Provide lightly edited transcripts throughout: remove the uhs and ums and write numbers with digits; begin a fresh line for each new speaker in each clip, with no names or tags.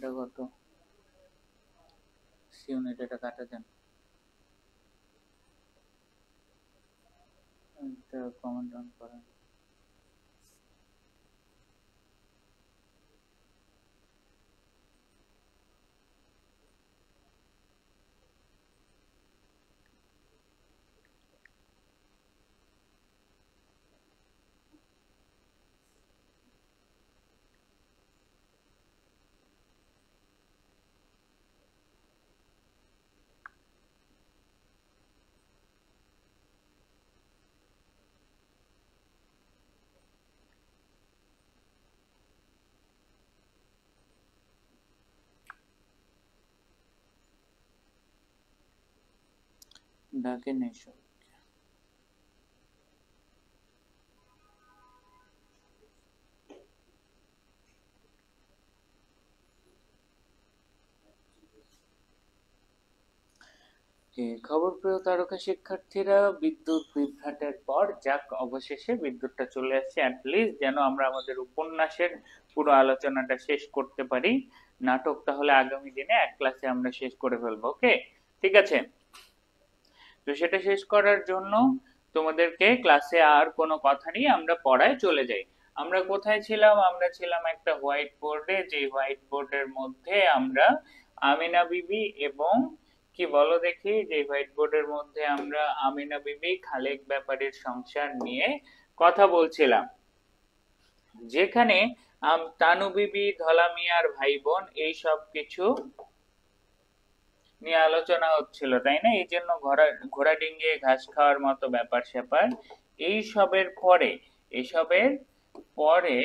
এটা কত C unit, এটা কাটা দেন, এটা কমেন্ট অন করেন। ডাকেন এসব। খবর প্রিয় তারকা শিক্ষার্থীরা, বিদ্যুৎ বিভ্রাটের পর যাক অবশেষে বিদ্যুৎটা চলে আসছে, অ্যাটলিস্ট যেন আমরা আমাদের উপন্যাসের পুরো আলোচনাটা শেষ করতে পারি। নাটক তাহলে আগামী দিনে এক ক্লাসে আমরা শেষ করে ফেলবো, ওকে? ঠিক আছে, তো সেটা শেষ করার জন্য তোমাদেরকে ক্লাসে আর কোনো কথা নেই, আমরা পড়ায় চলে যাই। আমরা কোথায় ছিলাম? আমরা ছিলাম একটা হোয়াইট বোর্ডে, যে হোয়াইট বোর্ডের মধ্যে আমরা আমিনা বিবি এবং কি বলো দেখি, যে হোয়াইট বোর্ডের মধ্যে আমরা আমিনা বিবি খালেক ব্যাপারীর সংসার নিয়ে কথা বলছিলাম, যেখানে তানু বিবি, ধলা মিয়ার ভাই বোন, এই সব কিছু নিয়ে আলোচনা হচ্ছিল, তাই না? এই জন্য ঘোড়া ডিঙ্গিয়ে ঘাস খাওয়ার মতো ব্যাপার স্যাপার। এইসবের পরে এসবের পরে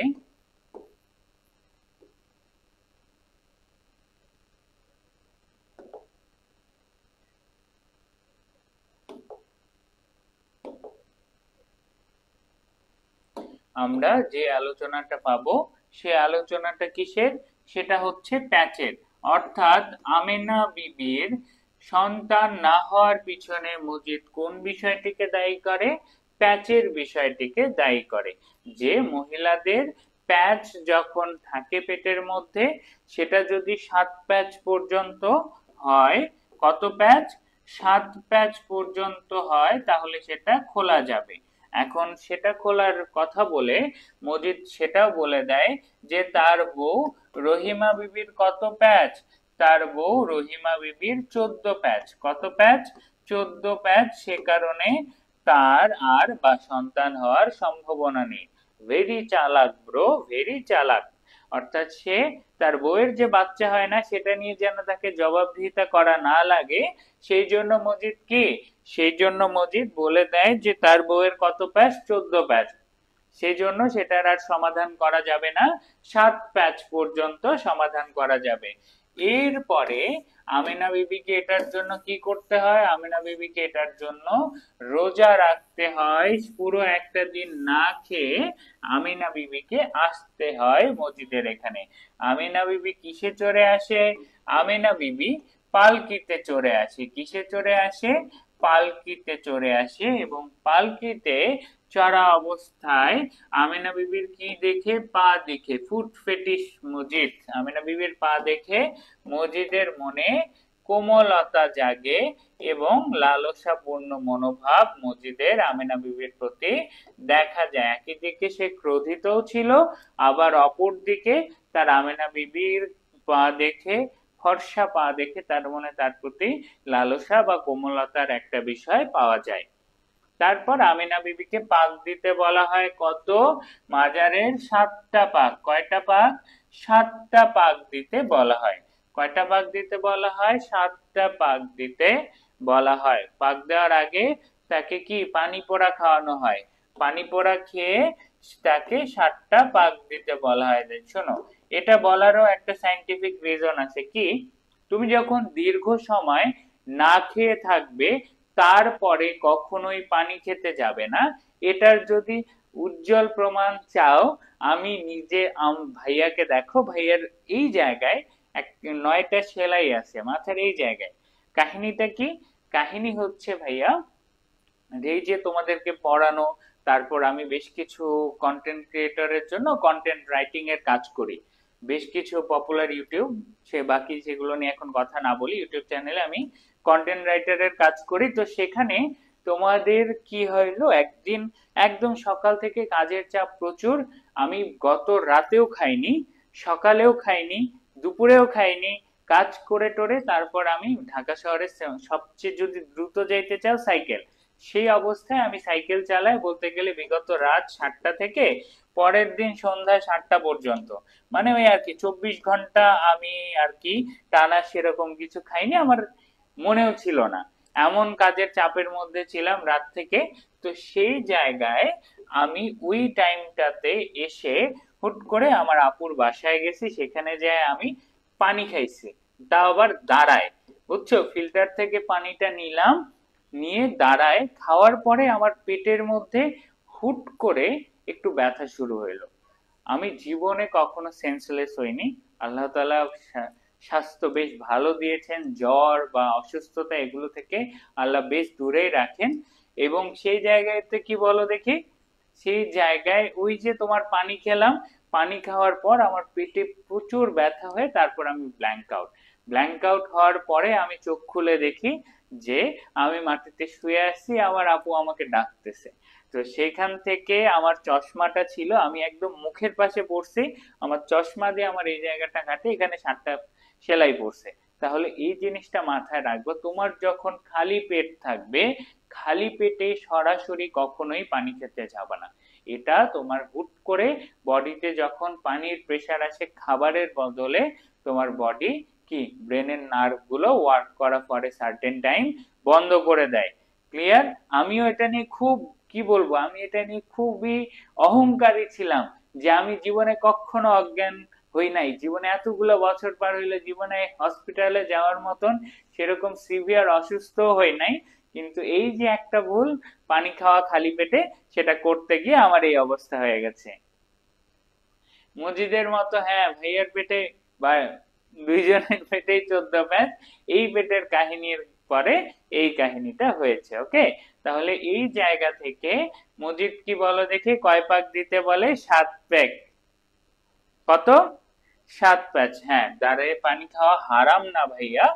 আমরা যে আলোচনাটা পাবো, সে আলোচনাটা কিসের? সেটা হচ্ছে প্যাচের। অর্থাৎ আমেনা বিবির সন্তান না হওয়ার পিছনে মজিদ কোন বিষয়টিকে দায়ী করে? প্যাচের বিষয়টিকে দায়ী করে। যে মহিলাদের প্যাচ যখন থাকে পেটের মধ্যে, সেটা যদি 7 প্যাচ পর্যন্ত হয়, কত প্যাচ? 7 প্যাচ পর্যন্ত হয়, তাহলে সেটা খোলা যাবে। এখন সেটা খোলার কথা বলে মজিদ সেটাও বলে দেয় যে তার বউ রহিমা বিবির কত প্যাচ? তার বউ রহিমা বিবির 14 প্যাচ। কত প্যাচ? 14 প্যাচ। সে কারণে তার আর বা সন্তান হওয়ার সম্ভাবনা নেই। ভেরি চালাক ব্রো, ভেরি চালাক। অর্থাৎ সে তার বউয়ের যে বাচ্চা হয় না, সেটা নিয়ে যেন তাকে জবাবদিহিতা করা না লাগে, সেই জন্য মজিদ কি, সেই জন্য মজিদ বলে দেয় যে তার বউয়ের কত প্যাচ? 14 প্যাচ। সেই জন্য সেটার আর সমাধান করা যাবে না, 7 প্যাচ পর্যন্ত সমাধান করা যাবে। এরপরে আমিনা বিবিকে এটার জন্য কি করতে হয়? আমিনা বিবিকে এটার জন্য রোজা রাখতে হয়, পুরো একটা দিন না খেয়ে আমিনা বিবিকে আসতে হয় মসজিদের এখানে। আমিনা বিবি কিসে চড়ে আসে? আমিনা বিবি পালকিতে চড়ে আসে। কিসে চড়ে আসে? পালকিতে চড়ে আসে। এবং পালকিতে চড়া অবস্থায় আমিনা বিবির কি দেখে? পা দেখে। Foot fetish Majid. আমিনা বিবির পা দেখে মজিদের মনে কোমলতা জাগে এবং লালসাপূর্ণ মনোভাব মজিদের আমিনা বিবির প্রতি দেখা যায়। একই দিকে সে ক্রোধিতও ছিল, আবার অপর দিকে তার আমিনা বিবির পা দেখে, ফর্সা পা দেখে তার মনে তার প্রতি লালসা বা কোমলতার একটা বিষয় পাওয়া যায়। তারপর আমিনা বিবিকে পাক দিতে বলা হয় কত? মাজারের 7টা পাক। কয়টা পাক? 7টা পাক দিতে বলা হয়। কয়টা পাক দিতে বলা হয়? 7টা পাক দিতে বলা হয়। পাক দেওয়ার আগে তাকে কি পানি পোড়া খাওয়ানো হয়? পানি পোড়া খেয়ে তাকে 7টা পাক দিতে বলা হয়। শোনো, এটা বলারও একটা সাইন্টিফিক রিজন আছে। কি? তুমি যখন দীর্ঘ সময় না খেয়ে থাকবে, তারপরে কখনোই পানি খেতে যাবে না। এটার যদি উজ্জ্বল প্রমাণ চাও, আমি নিজে ভাইয়াকে দেখো, ভাইয়ার এই জায়গায় 9টা সেলাই আছে মাথার এই জায়গায়। কাহিনীটা কি? কাহিনী হচ্ছে ভাইয়া, এই যে তোমাদেরকে পড়ানো, তারপর আমি বেশ কিছু কন্টেন্ট ক্রিয়েটরের জন্য কন্টেন্ট রাইটিং এর কাজ করি। বেশ কিছু পপুলার ইউটিউব, বাকি সেগুলো নিয়ে এখন কথা না বলি। ইউটিউব চ্যানেলে আমি কন্টেন্ট রাইটারের কাজ করি, তো সেখানে তোমাদের কি হইলো, একদিন একদম সকাল থেকে কাজের চাপ প্রচুর, আমি গত রাতেও খাইনি, সকালেও খাইনি, দুপুরেও খাইনি, কাজ করে টোরে তারপর আমি ঢাকা শহরের সবচেয়ে যদি দ্রুত যাইতে চাও সাইকেল, সেই অবস্থায় আমি সাইকেল চালাই বলতে গেলে বিগত রাত 7টা থেকে পরের দিন সন্ধ্যা 7টা পর্যন্ত, মানে ওই আর কি 24 ঘন্টা আমি আর কি টানা সেরকম কিছু খাইনি, আমার মনেও ছিল না, এমন কাজের চাপের মধ্যে ছিলাম রাত থেকে। তো সেই জায়গায় আমি ওই টাইমটাতে এসে হুট করে আমার আপুর বাসায় গেছি, সেখানে যায় আমি পানি খাইছি, তাও আবার দাঁড়ায়, বুঝছো, ফিল্টার থেকে পানিটা নিলাম, নিয়ে দাঁড়ায় খাওয়ার পরে আমার পেটের মধ্যে হুট করে একটু ব্যথা শুরু হইলো। আমি জীবনে কখনো সেন্সলেস হইনি, আল্লাহ তাআলা স্বাস্থ্য বেশ ভালো দিয়েছেন, জ্বর বা অসুস্থতা এগুলো থেকে আল্লাহ বেশ দূরেই রাখেন। এবং সেই জায়গাতে কি বলো দেখি, সেই জায়গায় ওই যে তোমার পানি খেলাম, পানি খাওয়ার পর আমার পেটে প্রচুর ব্যথা হয়ে তারপর আমি ব্ল্যাঙ্ক আউট হওয়ার পরে আমি চোখ খুলে দেখি যে আমি মাটিতে শুয়ে আছি, আমার আপু আমাকে ডাকতেছে। তো সেইখান থেকে আমার চশমাটা ছিল, আমি একদম মুখের পাশে পড়ছি, আমার চশমা দিয়ে আমার এই জায়গাটা কাটে, এখানে 7টা সেলাই পড়ছে। তাহলে এই জিনিসটা মাথায় রাখবো, তোমার যখন খালি পেট থাকবে, খালি পেটে সরাসরি কখনোই পানি খেতে যাবে না। এটা তোমার হুট করে বডিতে যখন পানির প্রেসার আসে খাবারের বদলে, তোমার বডি কি ব্রেনের নার্ভ গুলো ওয়ার্ক করা পরে সার্টেন টাইম বন্ধ করে দেয়। ক্লিয়ার? আমিও এটা নিয়ে খুব, কি বলবো, আমি এটা নিয়ে খুবই অহংকারী ছিলাম যে আমি জীবনে কখনো অজ্ঞান হই নাই, জীবনে এতগুলো বছর পার হইলে জীবনে হসপিটালে যাওয়ার মতন সেরকম সিভিয়ার অসুস্থ হই নাই, কিন্তু এই যে একটা ভুল, পানি খাওয়া খালি পেটে, সেটা করতে গিয়ে আমার এই অবস্থা হয়ে গেছে। মজিদের মতো, হ্যাঁ ভাইয়ার পেটে বা দুইজনের পেটেই 14 প্যাচ, এই পেটের কাহিনীর পরে এই কাহিনীটা হয়েছে। ওকে, তাহলে এই জায়গা থেকে মজিদ কি বলো দেখি, কয় পাক দিতে বলে? 7 প্যাক। কত? 7 প্যাচ। হ্যাঁ, দাঁড়িয়ে পানি খাওয়া হারাম না ভাইয়া,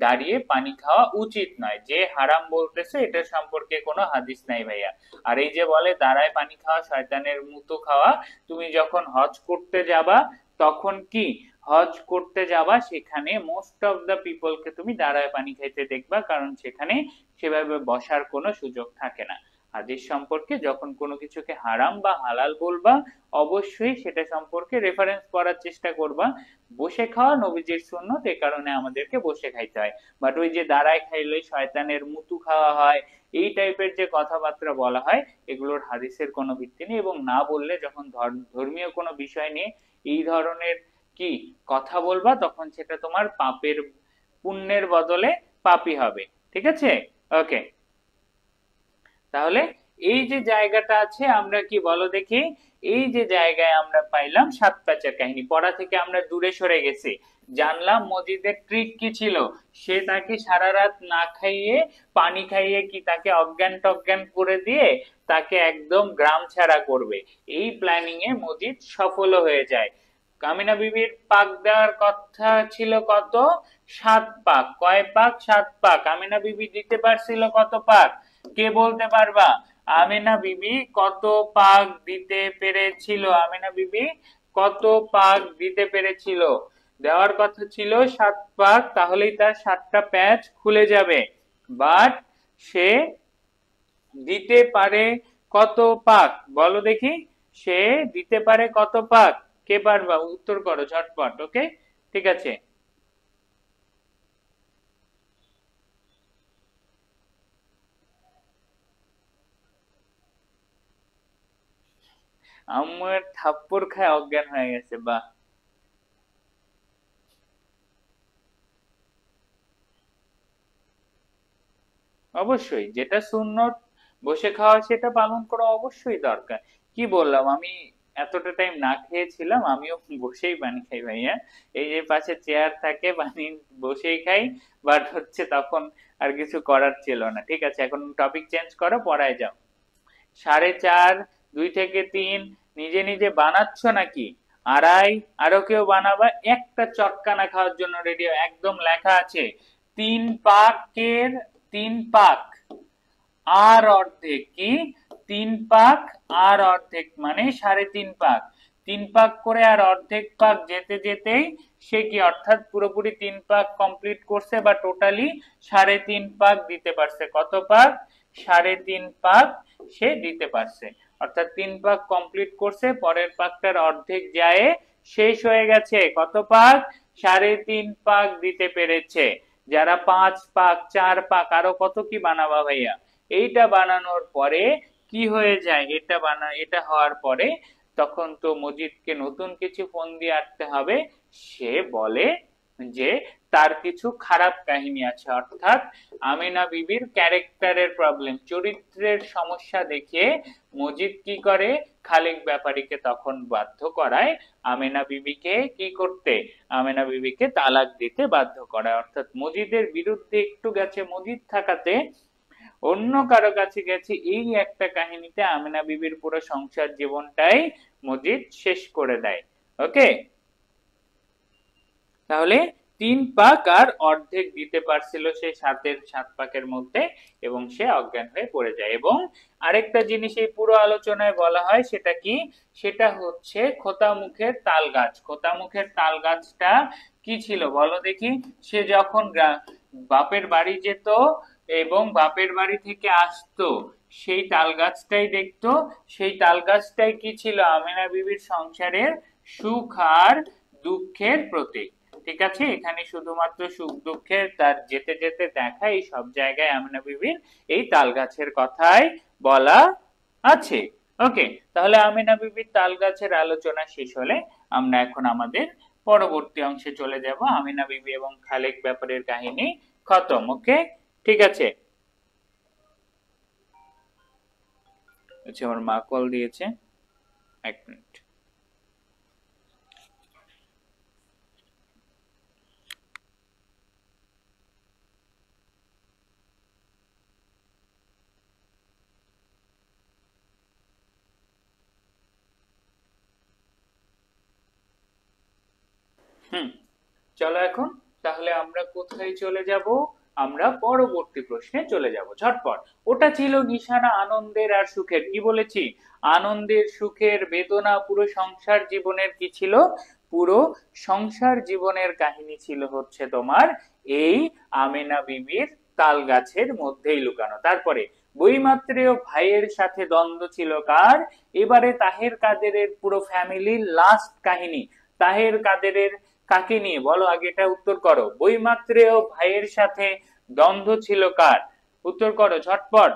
দাঁড়িয়ে পানি খাওয়া উচিত নয়, যে হারাম বলতেছে এটা সম্পর্কে কোনো হাদিস নাই ভাইয়া। আর এই যে বলে দাঁড়ায় পানি খাওয়া শয়তানের মুতো খাওয়া, তুমি যখন হজ করতে যাবা তখন কি, হজ করতে যাবা সেখানে মোস্ট অফ দা পিপলকে তুমি দাঁড়ায় পানি খাইতে দেখবা, কারণ সেখানে সেভাবে বসার কোনো সুযোগ থাকে না। হাদিস সম্পর্কে যখন কোনো কিছুকে হারাম বা হালাল বলবা, অবশ্যই সেটা সম্পর্কে রেফারেন্স করার চেষ্টা করবা। বসে খাওয়া নবীজির সুন্নত, এ কারণে আমাদেরকে বসে খাইতে হয়। বাট ওই যে দাঁড়ায় খাইলে শয়তানের মুতু খাওয়া হয়, এই টাইপের যে কথাবার্তা বলা হয়, এগুলোর হাদিসের কোনো ভিত্তি নেই, এবং না বললে যখন ধর্মীয় কোনো বিষয় নিয়ে এই ধরনের কি কথা বলবা, তখন সেটা তোমার পাপের, পুণ্যের বদলে পাপই হবে। ঠিক আছে? ওকে, তাহলে এই যে জায়গাটা আছে, আমরা কি বলো দেখি, এই যে জায়গায় আমরা পাইলাম 7 প্যাচের কাহিনী, পড়া থেকে আমরা দূরে সরে গেছি, জানলাম মজিদের ট্রিক কি ছিল, সে তাকে সারা রাত না খাইয়ে পানি খাইয়ে কি তাকে অজ্ঞান টজ্ঞান করে দিয়ে তাকে একদম গ্রাম ছাড়া করবে। এই প্ল্যানিং এ মজিদ সফল হয়ে যায়। কামিনা বিবির পাক দেওয়ার কথা ছিল কত? 7 পাক। কয় পাক? 7 পাক। আমিনা বিবি দিতে পারছিল কত পাক? কে বলতে পারবা? আমিনা বিবি কত পাক দিতে পেরেছিল? আমিনা বিবি কত পাক দিতে পেরেছিল? দেওয়ার কথা ছিল 7 পাক, তাহলেই তার 7টা প্যাচ খুলে যাবে, বাট সে দিতে পারে কত পাক? বলো দেখি, সে দিতে পারে কত পাক? কে পারবা? উত্তর করো ঝটপট। ওকে, ঠিক আছে। আম্মুর থাপ্পড় খায় অজ্ঞান হয়ে গেছে, বাহ। অবশ্যই, যেটা সুন্নত বসে খাওয়া সেটা পালন করা অবশ্যই দরকার। কি বললাম, আমি এতটা টাইম না খেয়েছিলাম, আমিও বসেই পানি খাই ভাইয়া, এই যে পাশে চেয়ার থাকে পানি বসেই খাই, বাট হচ্ছে তখন আর কিছু করার ছিল না। ঠিক আছে, এখন টপিক চেঞ্জ করো, পড়ায় যাও। 4.5, 2 থেকে 3, নিজে নিজে বানাচ্ছ নাকি? আড়াই, আরো কেউ বানাবা? একটা চটকানা খাওয়ার জন্য রেডি, একদম লেখা আছে 3 পাকের 3 পাক আর অর্ধেক কি? 3 পাক আর অর্ধেক মানে 3.5 পাক। 3 পাক করে আর অর্ধেক পাক যেতে যেতেই সে কি অর্থাৎ পুরোপুরি 3 পাক কমপ্লিট করছে বা টোটালি 3.5 পাক দিতে পারছে। কত পাক? 3.5 পাক সে দিতে পারছে, অর্থাৎ 3 পাক কমপ্লিট করছে, পরের পাকটার অর্ধেক যায় শেষ হয়ে গেছে। কত পাক? 3.5 পাক দিতে পেরেছে। যারা 5 পাক 4 পাক আরো কত কি বানাবা ভাইয়া? এইটা বানানোর পরে কি হয়ে যায়, এটা হওয়ার পরে তখন তো মজিদকে নতুন কিছু ফোন দিয়ে আনতে হবে। সে বলে যে তার কিছু খারাপ কাহিনী আছে, অর্থাৎ আমিনা বিবির ক্যারেক্টারের প্রবলেম, চরিত্রের সমস্যা দেখে মজিদ কি করে, খালিক ব্যাপারীকে তখন বাধ্য করায় আমিনা বিবিকে কি করতে, আমিনা বিবিকে তালাক দিতে বাধ্য করায়। অর্থাৎ মজিদের বিরুদ্ধে একটু গেছে মজিদ থাকাতে, অন্য কারো কাছে গেছে, এই একটা কাহিনীতে আমিনা বিবির পুরো সংসার জীবনটাই মজিদ শেষ করে দেয়। ওকে, তাহলে 3 পাক আর অর্ধেক দিতে পারছিল সে 7 পাকের মধ্যে, এবং সে অজ্ঞান হয়ে পড়ে যায়। এবং আরেকটা জিনিস এই পুরো আলোচনায় বলা হয়, সেটা কি? সেটা হচ্ছে খোতামুখের তাল গাছ। খোতামুখের তাল গাছটা কি ছিল বলো দেখি? সে যখন বাপের বাড়ি যেত এবং বাপের বাড়ি থেকে আসতো, সেই তাল গাছটাই দেখতো। সেই তাল গাছটাই কি ছিল? আমিনা বিবির সংসারের সুখ আর দুঃখের প্রতীক। ঠিক আছে, এখানে শুধুমাত্র সুখ দুঃখের তার যেতে যেতে দেখা, এই সব জায়গায় আমিনা বিবির এই তাল গাছের কথাই বলা আছে। ওকে, তাহলে আমিনা বিবির তাল গাছের আলোচনা শেষ হলে আমরা এখন আমাদের পরবর্তী অংশে চলে যাব। আমিনা বিবি এবং খালেক ব্যাপারের কাহিনী খতম। ওকে, ঠিক আছে। আচ্ছা, আমার মা কল দিয়েছে, 1 মিনিট। চলো এখন তাহলে আমরা কোথায় চলে যাব? আমরা পরবর্তী প্রশ্নে চলে যাব ঝটপট। ওটা ছিল নিশানা আনন্দের আর সুখের, কি বলেছি? আনন্দের সুখের বেদনা, পুরো সংসার জীবনের কি ছিল? পুরো সংসার জীবনের কাহিনী ছিল হচ্ছে তোমার এই আমিনা বিবির তাল গাছের মধ্যেই লুকানো। তারপরে বইমাত্রেয় ভাইয়ের সাথে দ্বন্দ্ব ছিল কার? এবারে তাহের কাদেরের পুরো ফ্যামিলির লাস্ট কাহিনী। তাহের কাদেরের কাকে নিয়ে বলো আগে, এটা উত্তর করো। বইমাত্রেয় ভাইয়ের সাথে দ্বন্দ্ব ছিল কার? উত্তর করো ঝটপট।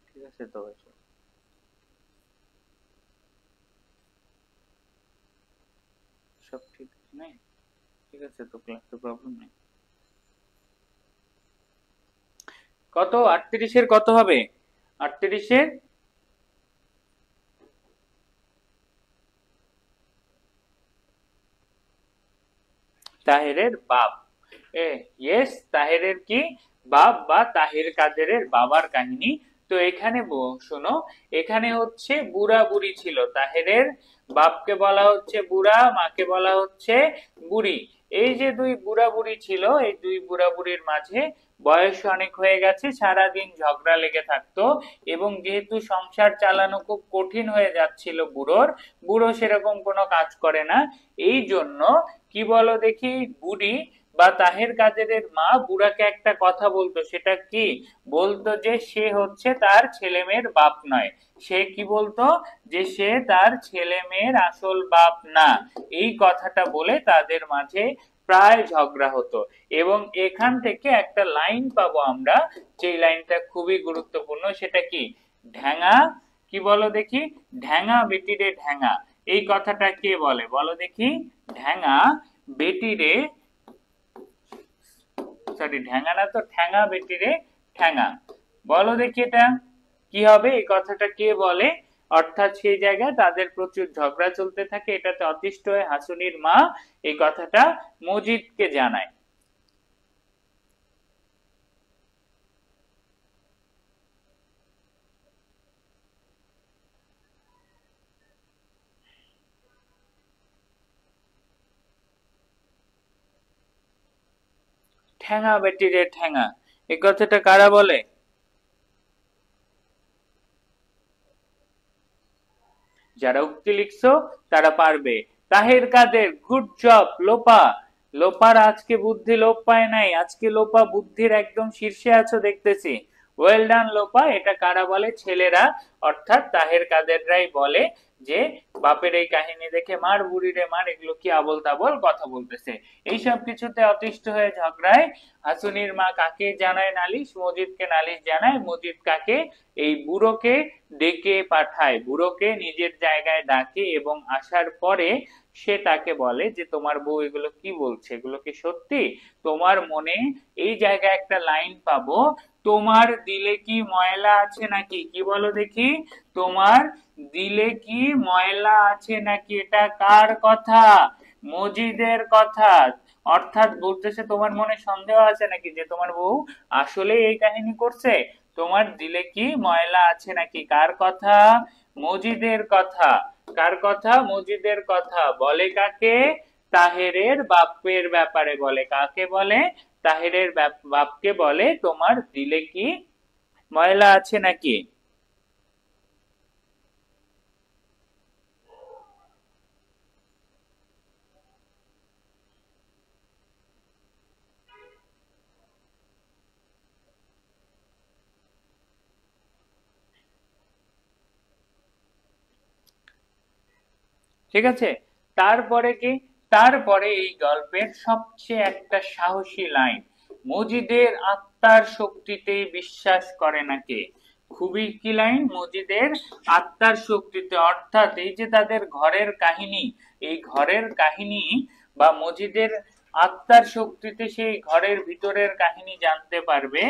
ঠিক আছে তো, সব ঠিক নেই? ঠিক আছে তো, ক্লাসে প্রবলেম নেই। কত 38-এর কত হবে? 38-এর তাহেরের বাপ। ইয়েস, তাহেরের কি বাপ বা তাহের কাদেরের বাবার কাহিনী। তো এখানে শোনো, এখানে হচ্ছে বুড়া বুড়ি ছিল। তাহেরের বাপকে বলা হচ্ছে বুড়া, মাকে বলা হচ্ছে বুড়ি। এই যে দুই বুড়া বুড়ি ছিল, এই দুই বুড়া বুড়ির মাঝে বয়স অনেক হয়ে গেছে, সারাদিন ঝগড়া লেগে থাকতো। এবং যেহেতু সংসার চালানো খুব কঠিন হয়ে যাচ্ছিল বুড়োর, বুড়ো সেরকম কোনো কাজ করে না, এই জন্য কি বলো দেখি, বুড়ি বা তাহের কাদেরের মা বুড়াকে একটা কথা বলতো। সেটা কি বলতো? যে সে হচ্ছে তার ছেলে মেয়ের বাপ নয়। সে কি বলতো? যে সে তার ছেলে মেয়ের আসল বাপ না। এই কথাটা বলে তাদের মাঝে প্রায় ঝগড়া হতো। এবং এখান থেকে একটা লাইন পাবো আমরা, যে লাইনটা খুবই গুরুত্বপূর্ণ। সেটা কি? ঢ্যাঙা, কি বলো দেখি? ঢ্যাঙা বেটিরে ঢ্যাঙা, এই কথাটা কে বলে বলো দেখি? ঢ্যাঙা বেটিরে, সরি ঢ্যাঙা না তো, ঠ্যাঙা বেটিরে ঠ্যাঙা, বলো দেখি এটা। কি হবে, এই কথাটা কে বলে? অর্থাৎ সেই জায়গায় তাদের প্রচুর ঝগড়া চলতে থাকে, এটাতে অতিষ্ঠ হয়ে হাসুনির মা এই কথাটা মজিদকে জানায়। ঠ্যাঙা বেটি রে ঠ্যাঙা, এই কথাটা কারা বলে? যারা উক্তি লিখছো তারা পারবে। তাহের কাদের, গুড জব লোপা। লোপার আজকে বুদ্ধি লোপ পায় নাই, আজকে লোপা বুদ্ধির একদম শীর্ষে আছো দেখতেছি। Well done Lopa. এটা কারা বলে? ছেলেরা, অর্থাৎ তাহের কাদেররাই বলে যে বাপের এই কাহিনী দেখে মার বুড়ি রে মার, এগুলো কি আবল তাবল কথা বলতেছে। এইসব কিছুতে অতিষ্ঠ হয়ে ঝগড়ায় হাসুনির মা কাকে জানায় নালিশ? মজিদকে নালিশ জানায়। মজিদ কাকে? এই বুড়োকে ডেকে পাঠায়, বুড়োকে নিজের জায়গায় ডাকে এবং আসার পরে সে তাকে বলে যে তোমার বউ এগুলো কি বলছে, এগুলো কি সত্যি? তোমার মনে এই জায়গায় একটা লাইন পাবো, তোমার দিলে কি ময়লা আছে নাকি? কি বলো দেখি, তোমার দিলে কি ময়লা আছে নাকি? এটা কার কথা? মজিদের কথা। অর্থাৎ বলতেছে তোমার মনে সন্দেহ আছে নাকি যে তোমার বউ আসলে এই কাহিনী করছে? তোমার দিলে কি ময়লা আছে নাকি? কার কথা? মজিদের কথা। কার কথা? মজিদের কথা। বলে কাকে? তাহেরের বাপের ব্যাপারে বলে। কাকে বলে? তাহেরের বাপকে বলে তোমার দিলে কি ময়লা আছে নাকি। ঠিক আছে, তারপরে কি? তারপরে এই গল্পের সবচেয়ে একটা সাহসী লাইন, মজিদের আত্মার শক্তিতে বিশ্বাস করে না কে? খুবই কি লাইন, মজিদের আত্মার শক্তিতে। অর্থাৎ এই যে তাদের ঘরের কাহিনী, এই ঘরের কাহিনী বা মজিদের আত্মার শক্তিতে সেই ঘরের ভিতরের কাহিনী জানতে পারবে,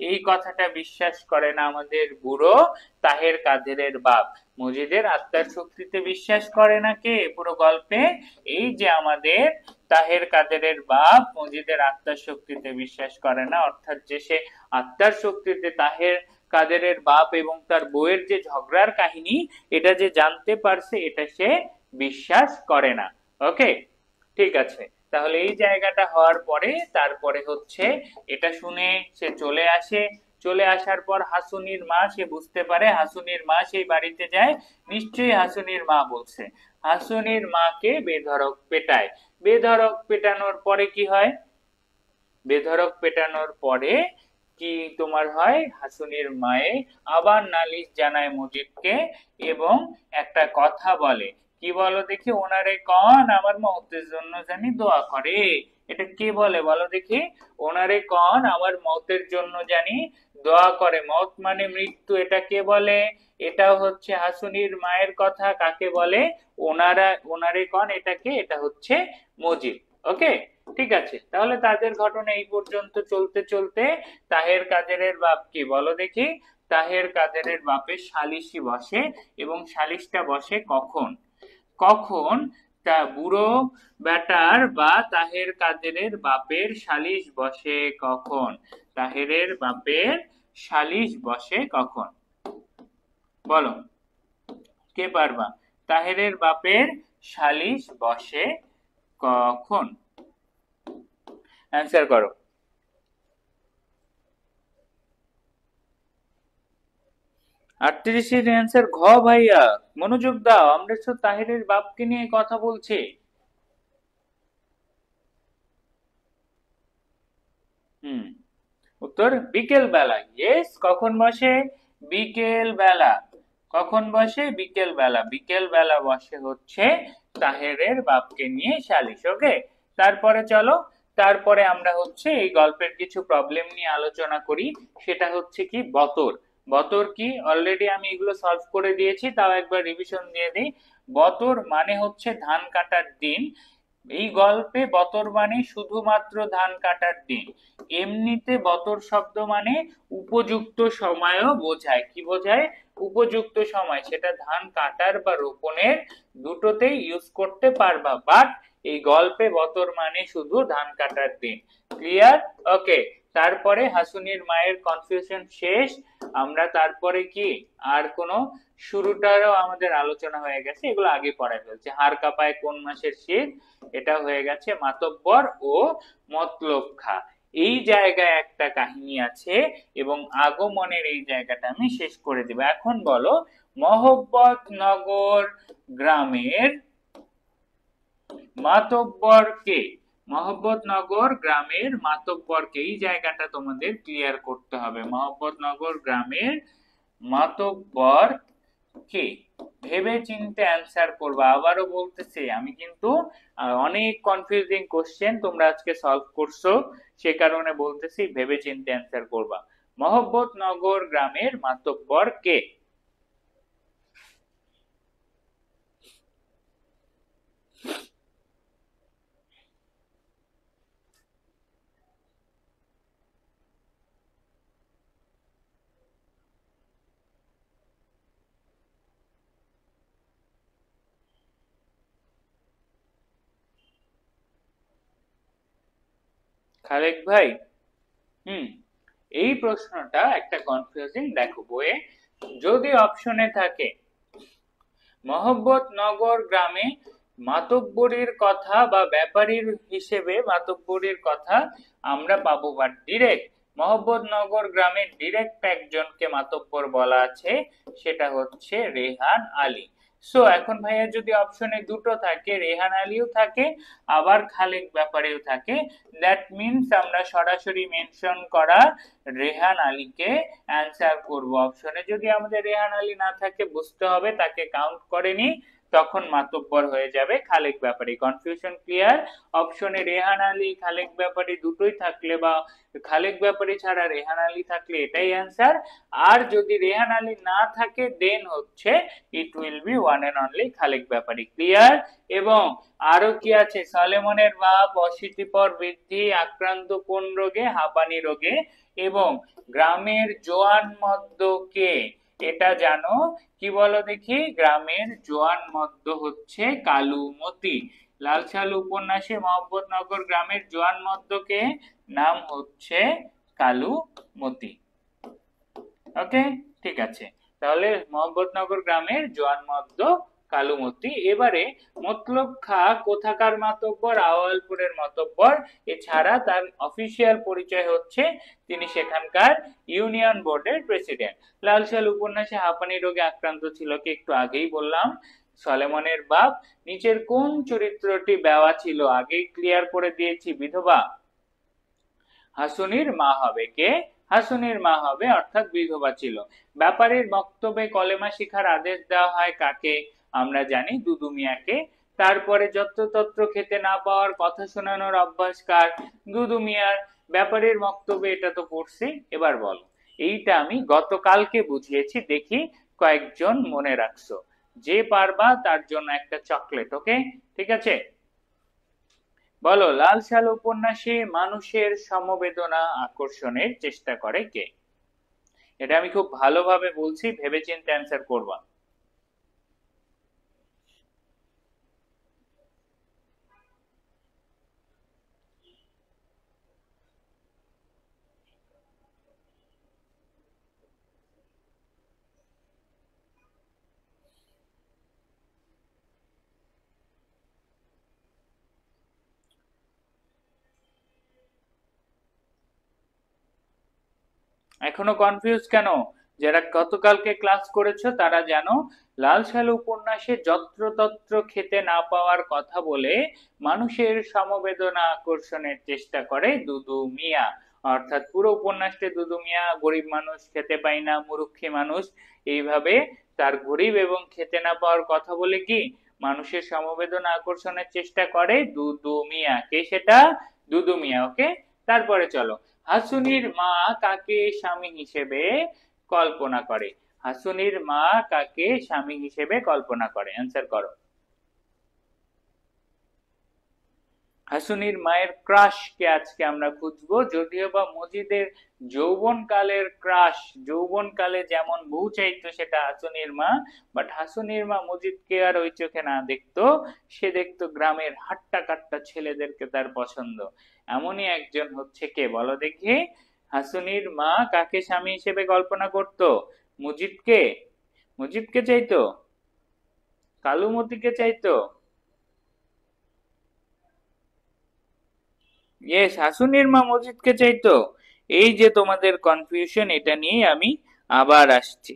এই কথাটা বিশ্বাস করে না আমাদের বুড়ো তাহের কাদেরের বাপ। মজিদের আত্মার শক্তিতে বিশ্বাস করে না কে পুরো গল্পে? এই যে আমাদের তাহের কাদেরের বাপ মজিদের আত্মার শক্তিতে বিশ্বাস করে না, অর্থাৎ যে সে আত্মার শক্তিতে তাহের কাদেরের বাপ এবং তার বউয়ের যে ঝগড়ার কাহিনী এটা যে জানতে পারছে, এটা সে বিশ্বাস করে না। ওকে, ঠিক আছে। তাহলে এই জায়গাটা হওয়ার পরে তারপরে হচ্ছে এটা শুনে সে চলে আসে। চলে আসার পর হাসুনির মা, সে বুঝতে পারে হাসুনির মা সেই বাড়িতে যায়, নিশ্চয়ই হাসুনির মা বলছে। হাসুনির মাকে বেধড়ক পেটায়। বেধড়ক পেটানোর পরে কি হয়? বেধড়ক পেটানোর পরে কি তোমার হয়? হাসুনির মায়ে আবার নালিশ জানায় মজিদকে এবং একটা কথা বলে। কি বলো দেখি, ওনারে কন আমার মৌতের জন্য জানি দোয়া করে। এটা কে বলে বলো দেখি? ওনারে কন আমার মৌতের জন্য জানি দোয়া করে। মৌত মানে মৃত্যু, এটা কে বলে? এটা হচ্ছে হাসুনির মায়ের কথা। কাকে বলে? ওনারে কন, এটাকে, এটা হচ্ছে মজিদ। ওকে, ঠিক আছে। তাহলে তাদের ঘটনা এই পর্যন্ত চলতে চলতে তাহের কাদেরের বাপ কি বলো দেখি? তাহের কাদেরের বাপের সালিশি বসে এবং সালিশটা বসে কখন? কখন? তা বুড়ো বেটার বা তাহের কাদেরের বাপের সালিশ বসে কখন? তাহেরের বাপের সালিশ বসে কখন? বলো, কে পারবা? তাহেরের বাপের সালিশ বসে কখন? অ্যান্সার করো। 38-এর অ্যান্সার ঘ ভাইয়া। মনোযোগ দাও, আমরা তো তাহেরের বাপকে নিয়ে কথা বলছি। হুম, উত্তর বিকেল বেলা। ইয়েস, কখন বসে? বিকেল বেলা। কখন বসে? বিকেল বেলা। বিকেল বেলা বসে হচ্ছে তাহেরের বাপকে নিয়ে সালিশ। ওকে, তারপরে চলো, তারপরে আমরা হচ্ছে এই গল্পের কিছু প্রবলেম নিয়ে আলোচনা করি। সেটা হচ্ছে কি বতর। বতর কি? অলরেডি আমি এগুলো সলভ করে দিয়েছি, তাও একবার রিভিশন দিয়ে দিই। বতর মানে হচ্ছে ধান কাটার দিন। এই গল্পে বতর মানে শুধুমাত্র ধান কাটার দিন। এমনিতে বতর শব্দ মানে উপযুক্ত সময়ও বোঝায়। কি বোঝায়? উপযুক্ত সময়, সেটা ধান কাটার বা রোপণের দুটোতেই ইউজ করতে পারবা, বাট এই গল্পে বতর মানে শুধু ধান কাটার দিন। ক্লিয়ার? ওকে। তারপরে হাসুনির মায়ের কনফিউশন শেষ। আমরা তারপরে কি আর কোনো শুরুটারও আমাদের আলোচনা হয়ে গেছে, এগুলো আগে পড়ায় ফেলছে। হাড় কাঁপায় কোন মাসের শীত, এটা হয়ে গেছে মাতব্বর ও মতলব খা। এই জায়গায় একটা কাহিনী আছে এবং আগমনের এই জায়গাটা আমি শেষ করে দিব। এখন বলো, মহব্বত নগর গ্রামের মাতব্বর কে? মহব্বতনগর গ্রামের মাতব্বর কে? এই জায়গাটা তোমাদের ক্লিয়ার করতে হবে। মহব্বতনগর গ্রামের মাতব্বর কে? ভেবে চিন্তে অ্যান্সার করবা। আবারও বলতেছি, আমি কিন্তু অনেক কনফিউজিং কোশ্চেন তোমরা আজকে সলভ করছো, সে কারণে বলতেছি ভেবে চিন্তে অ্যান্সার করবা। মহব্বতনগর গ্রামের মাতব্বর কে? খালেক ভাই? হুম, এই প্রশ্নটা একটা কনফিউজিং। দেখো বইয়ে যদি অপশনে থাকে মহব্বতনগর গ্রামে মাতব্বরির কথা বা ব্যাপারীর হিসেবে মাতব্বরির কথা আমরা পাবো, বা ডিরেক্ট মহব্বতনগর গ্রামে ডিরেক্ট একজনকে মাতব্বর বলা আছে, সেটা হচ্ছে রেহান আলী। সো এখন ভাইয়া যদি অপশনে দুটো থাকে, রেহান আলীও থাকে আবার খালেক ব্যাপারেও থাকে, দ্যাট মিনস আমরা সরাসরি মেনশন করা রেহান আলীকে অ্যান্সার করব অপশনে। যদি আমাদের রেহান আলী না থাকে, বুঝতে হবে তাকে কাউন্ট করেনি, তখন মাতব্বর হয়ে যাবে খালেক ব্যাপারী। Confusion clear? অপশনে রেহান আলী খালেক ব্যাপারী দুটোই থাকলে বা খালেক ব্যাপারী ছাড়া রেহান আলী থাকলে এটাই অ্যান্সার। আর যদি রেহান আলী না থাকে, দেন হচ্ছে it will be one and only Khalek Byapari. Clear? এবং আরো কি আছে? সলেমনের বাপ অশীতিপর বৃদ্ধি আক্রান্ত কোন রোগে? হাঁপানি রোগে। এবং গ্রামের জোয়ান মদ্য কে? এটা জানো, কি বলো দেখি? গ্রামের জোয়ান মদ্য হচ্ছে কালুমতি। লাল সালু উপন্যাসে মহব্বতনগর গ্রামের জোয়ান মদ্য কে? নাম হচ্ছে কালুমতি। ওকে, ঠিক আছে। তাহলে মহব্বতনগর গ্রামের জোয়ান মদ্য কালুমতি। এবারে মতলব খা কোথাকার মাতব্বর? আওয়ালপুরের মাতব্বর। এছাড়া তার অফিসিয়াল পরিচয় হচ্ছে তিনি সেখানকার ইউনিয়ন বোর্ডের প্রেসিডেন্ট। লাল সাল উপন্যাসে হাঁপানি রোগে আক্রান্ত ছিল, কি একটু আগেই বললাম, সলেমনের বাপ। নিচের কোন চরিত্রটি বেওয়া ছিল? আগেই ক্লিয়ার করে দিয়েছি, বিধবা। হাসুনির মা হবে। কে? হাসুনির মা হবে, অর্থাৎ বিধবা ছিল। ব্যাপারীর বক্তব্যে কলেমা শিখার আদেশ দেওয়া হয় কাকে? আমরা জানি দুদু মিয়াকে। তারপরে যত্রতত্র খেতে না পাওয়ার কথা শোনানোর অভ্যাস কার? দুদু মিয়ার। ব্যাপারীর বক্তব্যে এটা তো পড়ছি, এবার বলো। এইটা আমি গতকালকে বুঝিয়েছি, দেখি কয়েকজন মনে রাখছো। যে পারবা তার জন্য একটা চকলেট। ওকে, ঠিক আছে। বলো, লাল সাল উপন্যাসে মানুষের সমবেদনা আকর্ষণের চেষ্টা করে কে? এটা আমি খুব ভালোভাবে বলছি, ভেবেচিন্তে অ্যান্সার করবা। এখনো কনফিউজ কেন? যারা গতকালকে ক্লাস করেছো তারা জানো, লাল সালু উপন্যাসে যত্রতত্র খেতে না পাওয়ার কথা বলে মানুষের সমবেদনা আকর্ষণের চেষ্টা করে দুদু মিয়া। অর্থাৎ পুরো উপন্যাসটা দুদু মিয়া গরিব মানুষ, খেতে পায় না, মুরুক্ষী মানুষ, এইভাবে তার গরিব এবং খেতে না পাওয়ার কথা বলে কি মানুষের সমবেদনা আকর্ষণের চেষ্টা করে দুদু মিয়া। কে সেটা? দুদু মিয়া। ওকে, তারপরে চলো, হাসুনির মা কাকে স্বামী হিসেবে কল্পনা করে? হাসুনির মা কাকে স্বামী হিসেবে কল্পনা করে? অ্যান্সার করো। হাসুনির মায়ের ক্রাশকে আজকে আমরা খুঁজবো, যদিও বা মজিদের যৌবনকালের ক্রাশ, যৌবনকালে যেমন বউ চাইতো সেটা হাসুনির মা, বাট হাসুনির মা মজিদকে আর ওই চোখে না দেখতো, সে দেখতো গ্রামের হাট্টা কাট্টা ছেলেদেরকে তার পছন্দ। এমনই একজন হচ্ছে কে বলো দেখি? হাসুনির মা কাকে স্বামী হিসেবে কল্পনা করতো? মুজিদকে? মুজিদকে চাইতো? কালুমতিকে চাইতো? ইয়েস, হাসুনির মা মজিদকে চাইতো। এই যে তোমাদের কনফিউশন, এটা নিয়ে আমি আবার আসছি।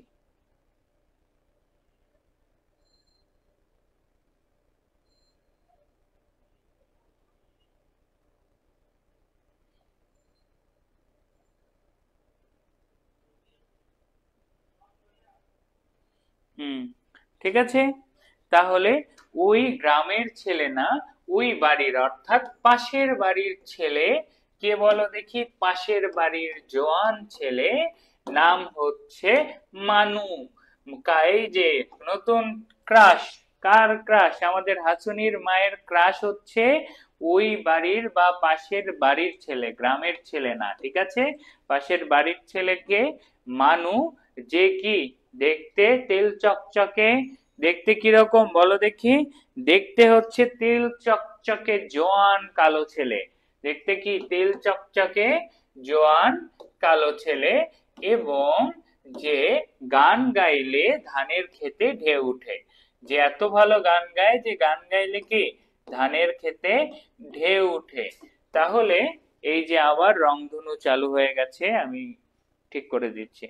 হুম, ঠিক আছে। তাহলে ওই গ্রামের ছেলে না, ওই বাড়ির অর্থাৎ পাশের বাড়ির ছেলে, কে বলো দেখি? পাশের বাড়ির জোয়ান ছেলে, নাম হচ্ছে মানু। এই যে নতুন ক্রাশ, কার ক্রাশ? আমাদের হাসুনির মায়ের ক্রাশ হচ্ছে ওই বাড়ির বা পাশের বাড়ির ছেলে, গ্রামের ছেলে না, ঠিক আছে? পাশের বাড়ির ছেলেকে মানু, যে কি দেখতে তেল চকচকে। দেখতে কিরকম বলো দেখি? দেখতে হচ্ছে তেল চকচকে জোয়ান কালো ছেলে। দেখতে কি তেল চকচকে জোয়ান কালো ছেলে, এবং যে গান গাইলে ধানের ক্ষেতে ঢেউ উঠে। যে এত ভালো গান গায় যে গান গাইলে কি ধানের ক্ষেতে ঢেউ উঠে। তাহলে এই যে আবার রংধনু চালু হয়ে গেছে, আমি ঠিক করে দিচ্ছি।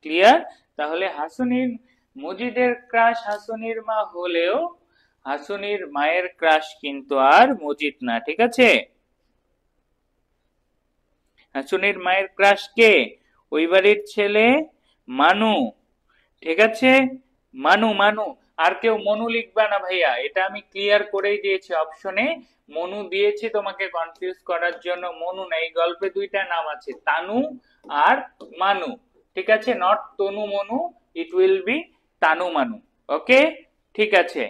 ক্লিয়ার? তাহলে হাসুনির, মজিদের ক্রাশ হাসুনির মা হলেও হাসুনির মায়ের ক্রাশ কিন্তু আর মজিদ না, ঠিক আছে? হাসুনির মায়ের ক্রাশ কে? ওই বাড়ির ছেলে মানু, ঠিক আছে? মানু, মানু। আর কেউ মনু লিখবা না ভাইয়া, এটা আমি ক্লিয়ার করেই দিয়েছি অপশনে। মনু দিয়েছি তোমাকে কনফিউজ করার জন্য। মনু না, এই গল্পে দুইটা নাম আছে, তানু আর মানু, ঠিক আছে? Not Tanu Manu, it will B Tanu মানু। ওকে, ঠিক আছে।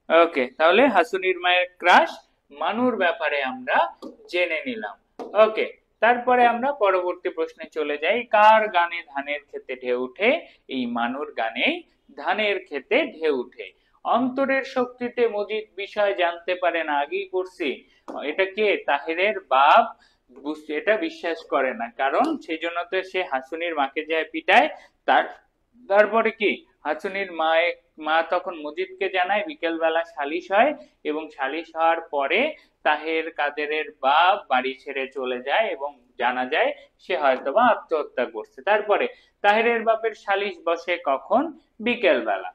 ওকে, তাহলে হাসুনির মায়ের ক্রাশ মানুর ব্যাপারে আমরা জেনে নিলাম। ওকে, তারপরে আমরা পরবর্তী প্রশ্নে চলে যাই। কার গানে ধানের ক্ষেতে ঢেউ উঠে? এই মানুর গানে ধানের ক্ষেতে ঢেউ উঠে। অন্তরের শক্তিতে মজিদ বিষয় জানতে পারে না, আগেই পড়ছি। এটা কে? তাহেরের বাপ। এটা বিশ্বাস করে না, কারণ সেই জন্য তো সে হাসুনির মাকে যায় পিটায়। তার তারপরে কি হাসুনির মা তখন মজিদকে জানায়, বিকেল বেলা সালিশ হয়, এবং সালিশ হওয়ার পরে তাহের কাদেরের বাপ বাড়ি ছেড়ে চলে যায় এবং জানা যায় সে হয়তোবা আত্মহত্যা করছে। তারপরে তাহেরের বাপের সালিশ বসে কখন? বিকেল বেলা।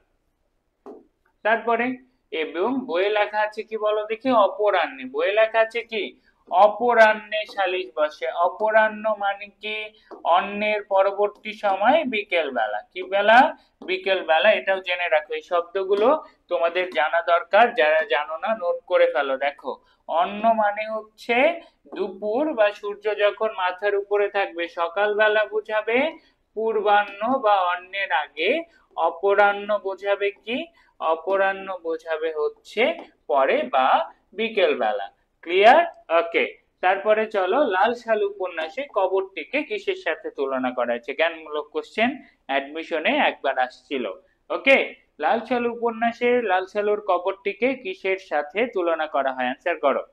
তারপরে এবং বইয়ে লেখা আছে কি বলো দেখি? অপরাহ্নে। বইয়ে লেখা আছে কি? অপরাহ্নে সালিশ বসে। অপরাহ্ন মানে কি? অন্যের পরবর্তী সময় বিকেল বেলা। কি বেলা? বিকেল বেলা। এটাও জেনে রাখো, এই শব্দগুলো তোমাদের জানা দরকার, যারা জানো না নোট করে ফেলো। দেখো, অন্য মানে হচ্ছে দুপুর বা সূর্য যখন মাথার উপরে থাকবে, সকালবেলা বোঝাবে পূর্বাহ্ন বা অন্যের আগে। অপরাহ্ন বোঝাবে কি? অপরাহ্ন বোঝাবে হচ্ছে পরে বা বিকেল বেলা। ক্লিয়ার? ওকে, তারপরে চলো, লাল সালু উপন্যাসে কবরটিকে কিসের সাথে তুলনা করা হয়েছে? জ্ঞানমূলক কোশ্চেন, অ্যাডমিশনে একবার আসছিল। ওকে, লাল সালু উপন্যাসে লাল সালুর কবরটিকে কিসের সাথে তুলনা করা হয়? অ্যান্সার করো।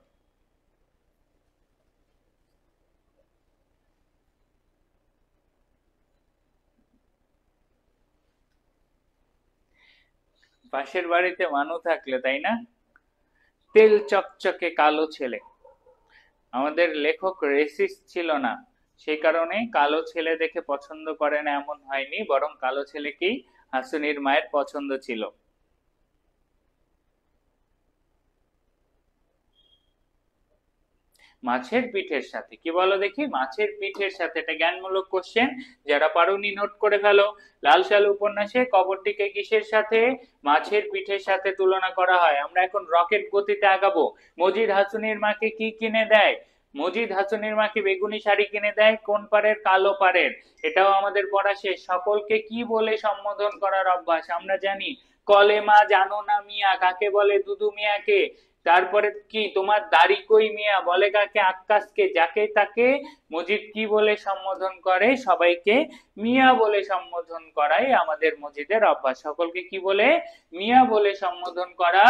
পাশের বাড়িতে মানু থাকলে, তাই না? তেল চকচকে কালো ছেলে। আমাদের লেখক রেসিস্ট ছিল না, সেই কারণে কালো ছেলে দেখে পছন্দ করে না এমন হয়নি, বরং কালো ছেলেকেই হাসুনির মায়ের পছন্দ ছিল। মাছের পিঠের সাথে, কি বলো দেখি? মাছের পিঠের সাথে, এটা জ্ঞানমূলক কোশ্চেন, যারা পারোনি নোট করে ফেলো। লাল সাল উপন্যাসে কবরটিকে কিসের সাথে? মাছের পিঠের সাথে তুলনা করা হয়। আমরা এখন রকেট গতিতে আগাবো। মজিদ হাসুনির মাকে কি কিনে দেয়? মজিদ হাসুনির মাকে বেগুনি শাড়ি কিনে দেয়। কোন পারের? কালো পারের। এটাও আমাদের পড়া শেষ। সকলকে কি বলে সম্বোধন করার অভ্যাস? আমরা জানি কলেমা জানো না মিয়া, কাকে বলে? দুদু মিয়াকে। তারপরে কি তোমার দাড়ি কই মিয়া বলে কাকে? আক্কাসকে। যাকে তাকে মজিদ কি বলে সম্বোধন করে? সবাইকে মিয়া বলে সম্বোধন করাই আমাদের মজিদের অভ্যাস। সকলকে কি বলে? মিয়া বলে সম্বোধন করা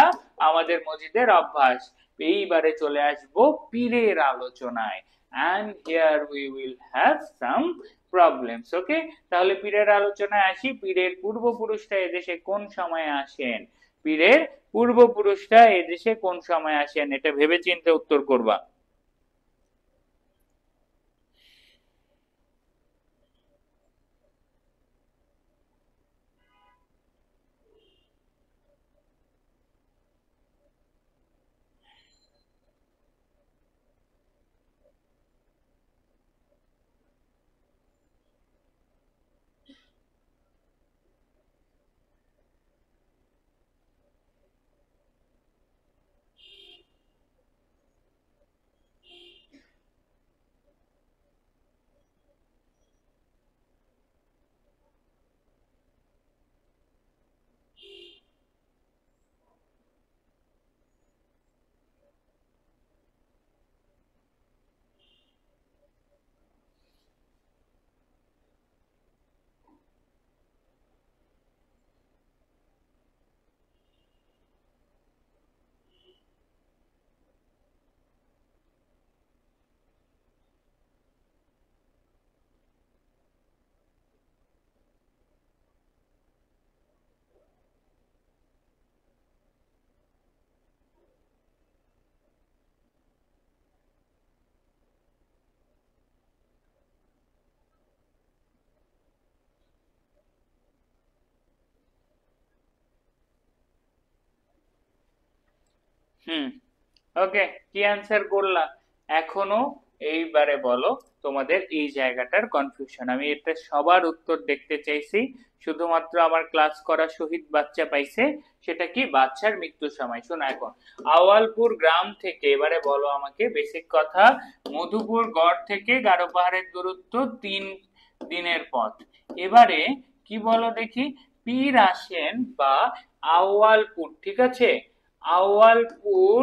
আমাদের মজিদের অভ্যাস। এইবারে চলে আসবো পীরের আলোচনায়, and here we will have some problems. ওকে, তাহলে পীরের আলোচনায় আসি। পীরের পূর্বপুরুষরা এদেশে কোন সময়ে আসেন? পীরের পূর্বপুরুষরা এদেশে কোন সময় আসেন? এটা ভেবেচিন্তে উত্তর করবা। ওকে, কি অ্যান্সার করলা এখনো? এইবারে বলো তোমাদের এই জায়গাটার কনফিউশন। আমি এটা সবার উত্তর দেখতে চাইছি, শুধুমাত্র আমার ক্লাস করা শহীদ বাচ্চা পাইছে। সেটা কি? বাচ্চার মৃত্যুর সময়। শোনো এখন, আওয়ালপুর গ্রাম থেকে, এবারে বলো আমাকে বেসিক কথা, মধুপুর গড় থেকে গারো পাহাড়ের দূরত্ব 3 দিনের পথ। এবারে কি বলো দেখি, পীর আসেন বা আওয়ালপুর, ঠিক আছে, আওয়ালপুর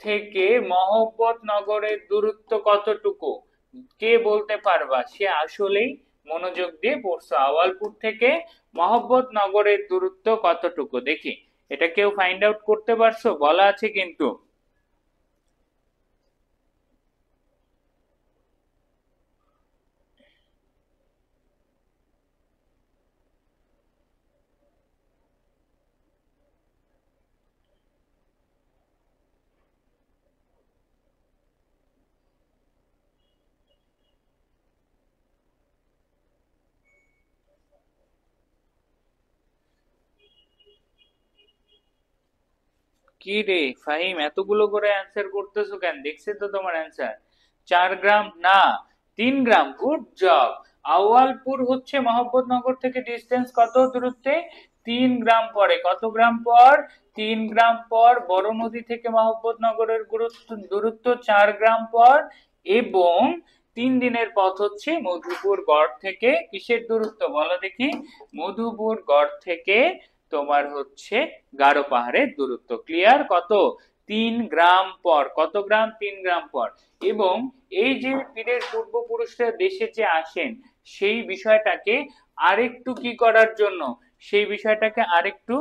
থেকে মহব্বতনগরের দূরত্ব কতটুকু? কে বলতে পারবা? সে আসলেই মনোযোগ দিয়ে পড়ছো। আওয়ালপুর থেকে মহব্বতনগরের দূরত্ব কতটুকু? দেখি, এটা কেউ ফাইন্ড আউট করতে পারছো? বলা আছে কিন্তু। কি রে ফাহিম, এতগুলো করে অ্যান্সার করতেছো কেন? দেখছে তো তোমার অ্যান্সার। 4 গ্রাম না, 3 গ্রাম। Good job. আউয়ালপুর হচ্ছে মহব্বতনগর থেকে ডিস্টেন্স কত দূরত্বে? 3 গ্রাম পরে। কত গ্রাম পর? 3 গ্রাম পর। বড় নদী থেকে মহব্বতনগরের দূরত্ব 4 গ্রাম পর। এবং 3 দিনের পথ হচ্ছে মধুপুর গড় থেকে। কিসের দূরত্ব বলো দেখি? মধুপুর গড় থেকে তোমার হচ্ছে গারো পাহাড়ের দূরত্ব। ক্লিয়ার? কত? 3 গ্রাম পর। কত গ্রাম? 3 গ্রাম পর। এবং এই যে পীরের পূর্বপুরুষরা দেশে যে আসেন, সেই বিষয়টাকে আরেকটু কি করার জন্য, সেই বিষয়টাকে আরেকটু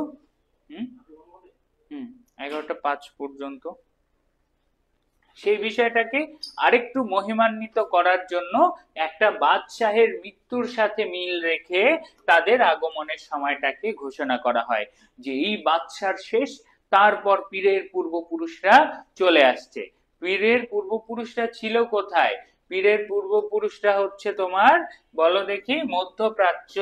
হুম হুম 11টা 5 পর্যন্ত, সেই বিষয়টাকে আরেকটু মহিমান্বিত করার জন্য একটা বাদশাহের মৃত্যুর সাথে মিল রেখে তাদের আগমনের সময়টাকে ঘোষণা করা হয় যে এই বাদশার শেষ, তারপর পীরের পূর্বপুরুষরা চলে আসছে। পীরের পূর্বপুরুষরা ছিল কোথায়? পীরের পূর্বপুরুষরা হচ্ছে তোমার, বলো দেখি, মধ্যপ্রাচ্য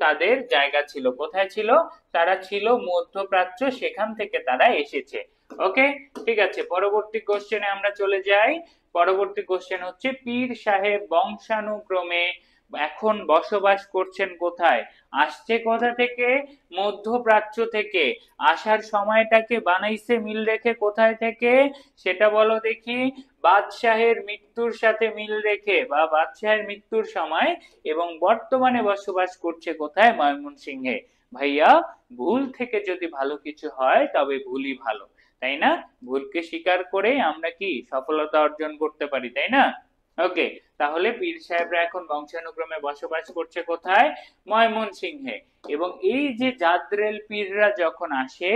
তাদের জায়গা ছিল। কোথায় ছিল? তারা ছিল মধ্যপ্রাচ্য, সেখান থেকে তারা এসেছে। ওকে, ঠিক আছে, পরবর্তী কোশ্চেনে আমরা চলে যাই। পরবর্তী কোশ্চেন হচ্ছে, পীর সাহেব বংশানুক্রমে এখন বসবাস করছেন কোথায়? আসছে কোথা থেকে? মধ্যপ্রাচ্য থেকে। আসার সময়টাকে বানাইছে মিল রেখে কোথায় থেকে? সেটা বলো দেখি। বাদশাহের মৃত্যুর সাথে মিল রেখে, বা বাদশাহের মৃত্যুর সময়। এবং বর্তমানে বসবাস করছে কোথায়? ময়মনসিংহে। ভাইয়া ভুল থেকে যদি ভালো কিছু হয় তবে ভুলই ভালো, তাই না? ভুলকে স্বীকার করে আমরা কি সফলতা অর্জন করতে পারি, তাই না? ওকে, তাহলে পীর সাহেবরা এখন বংশানুক্রমে বসবাস করছে কোথায়? ময়মনসিংহে। এবং এই যে জাদ্রেল পীররা যখন আসে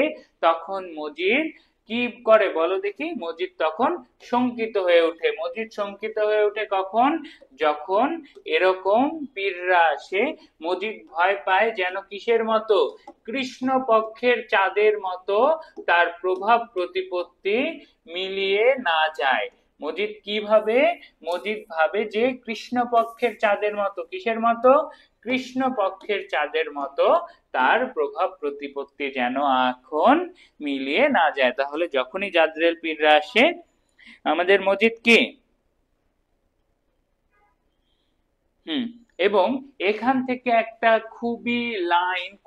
তখন মজিদ কি করে বলো দেখি? মজিদ তখন শঙ্কিত হয়ে ওঠে। মজিদ শঙ্কিত হয়ে ওঠে কখন? যখন এরকম পীররা আসে। মজিদ ভয় পায় যেন কিসের মতো? কৃষ্ণ পক্ষের চাঁদের মতো তার প্রভাব প্রতিপত্তি মিলিয়ে না যায়। মজিদ কি ভাবে? মজিদ ভাবে যে কৃষ্ণ পক্ষের চাঁদের মতো, কিসের মতো? কৃষ্ণ পক্ষের চাঁদের মতো তার প্রভাব প্রতিপত্তি যেন এখন মিলিয়ে না যায়। তাহলে যখনই জাদ্রেল পীররা আসে আমাদের মজিদ কি এবং এখান থেকে একটা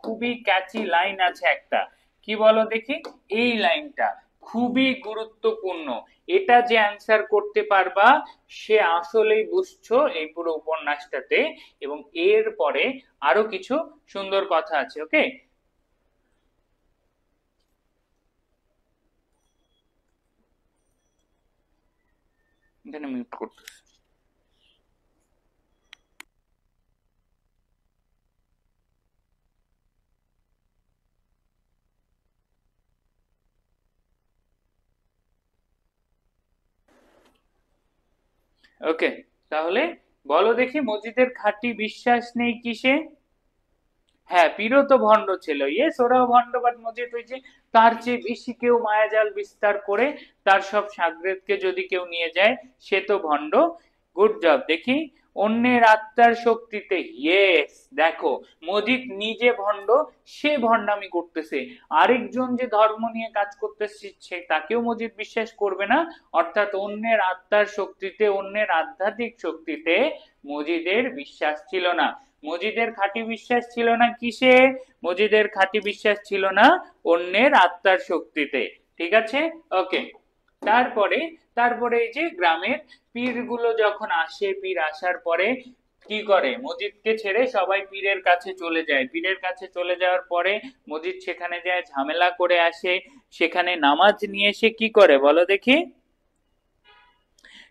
খুবই ক্যাচি লাইন আছে একটা, কি বলো দেখি? এই লাইনটা খুবই গুরুত্বপূর্ণ। এটা যে অ্যান্সার করতে পারবা সে আসলেই বুঝছো এই পুরো উপন্যাসটাতে। এবং এর পরে আরো কিছু সুন্দর কথা আছে। ওকে, এখানে মিউট করতে। ওকে, তাহলে বলো দেখি মজিদের খাঁটি বিশ্বাস নেই কিসে? হ্যাঁ, পীরও তো ভণ্ড ছিল। ইয়েস, ওরাও ভণ্ড, বাট মজিদ হয়েছে তার চেয়ে বেশি কেউ মায়াজাল বিস্তার করে তার সব সাগরেদকে যদি কেউ নিয়ে যায় সে তো ভণ্ড। Good job. দেখি অন্যের আত্মার শক্তিতে, ইয়েস দেখো মজিদ নিজে ভণ্ড, সে ভণ্ডামি করতেছে। আরেকজন যে ধর্ম নিয়ে কাজ করতেছে সে তাকেও মজিদ বিশ্বাস করবে না। অর্থাৎ অন্যের আত্মার শক্তিতে, অন্যের আধ্যাত্মিক শক্তিতে মজিদের বিশ্বাস ছিল না। মজিদের খাঁটি বিশ্বাস ছিল না কিসে? মজিদের খাঁটি বিশ্বাস ছিল না অন্যের আত্মার শক্তিতে। ঠিক আছে, ওকে। তারপরে তারপরে এই যে গ্রামের পীরগুলো যখন আসে, পীর আসার পরে কি করে? মজিদকে ছেড়ে সবাই পীরের কাছে চলে যায়। পীরের কাছে চলে যাওয়ার পরে মজিদ সেখানে যায়, ঝামেলা করে আসে। সেখানে নামাজ নিয়ে সে কি করে বলো দেখি?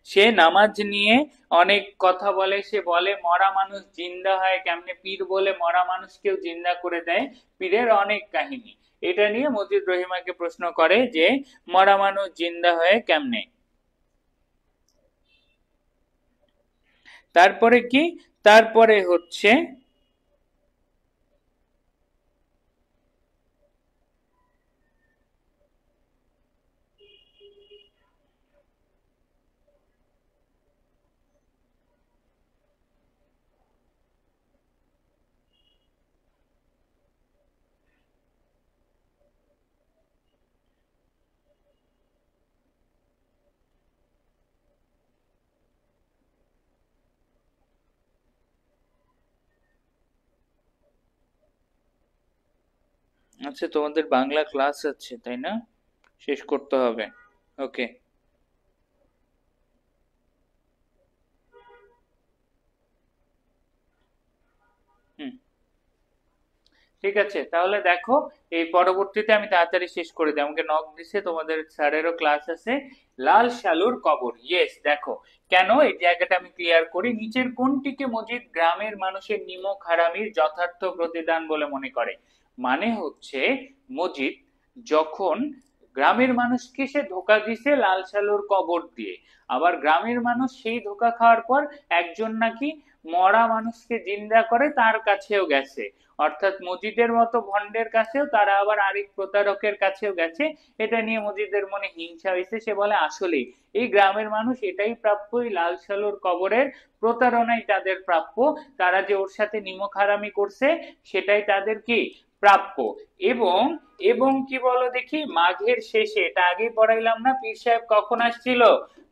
সে নামাজ নিয়ে অনেক কথা বলে। সে বলে মরা মানুষ জিন্দা হয় কেমনে, পীর বলে মরা মানুষকেও জিন্দা করে দেয়। পীরের অনেক কাহিনী। এটা নিয়ে মজিদ রহিমাকে প্রশ্ন করে যে মরা মানুষ জিন্দা হয় কেমনে। তারপরে কি? তারপরে হচ্ছে আচ্ছা, তোমাদের বাংলা ক্লাস আছে তাই না? শেষ করতে হবে। ওকে, হুম, ঠিক আছে। তাহলে দেখো এই পরবর্তীতে আমি তাড়াতাড়ি শেষ করে দিই, আমাকে নক দিছে, তোমাদের স্যারেরও ক্লাস আছে। লাল সালুর কবর, ইয়েস দেখো কেন এই জায়গাটা আমি ক্লিয়ার করি। নিচের কোনটিকে মজিদ গ্রামের মানুষের নিমক হারামির যথার্থ প্রতিদান বলে মনে করে? মানে হচ্ছে মজিদ যখন গ্রামের মানুষকে সে ধোকা দিছে লাল সালুর কবর দিয়ে, আবার গ্রামের মানুষ সেই ধোকা খাওয়ার পর একজন নাকি মরা মানুষকে জিন্দা করে তার কাছেও গেছে। অর্থাৎ মজিদের মতো ভণ্ডের কাছেও তারা আবার আরেক প্রতারকের কাছেও গেছে। এটা নিয়ে মজিদের মনে হিংসা হয়েছে। সে বলে আসলেই এই গ্রামের মানুষ এটাই প্রাপ্য, এই লাল সালুর কবরের প্রতারণাই তাদের প্রাপ্য। তারা যে ওর সাথে নিমক হারামি করছে সেটাই তাদের কি প্রাপ্য। এবং এবং কি বলো দেখি, মাঘের শেষে, এটা আগেই পড়াইলাম না, পীর সাহেব কখন আসছিল?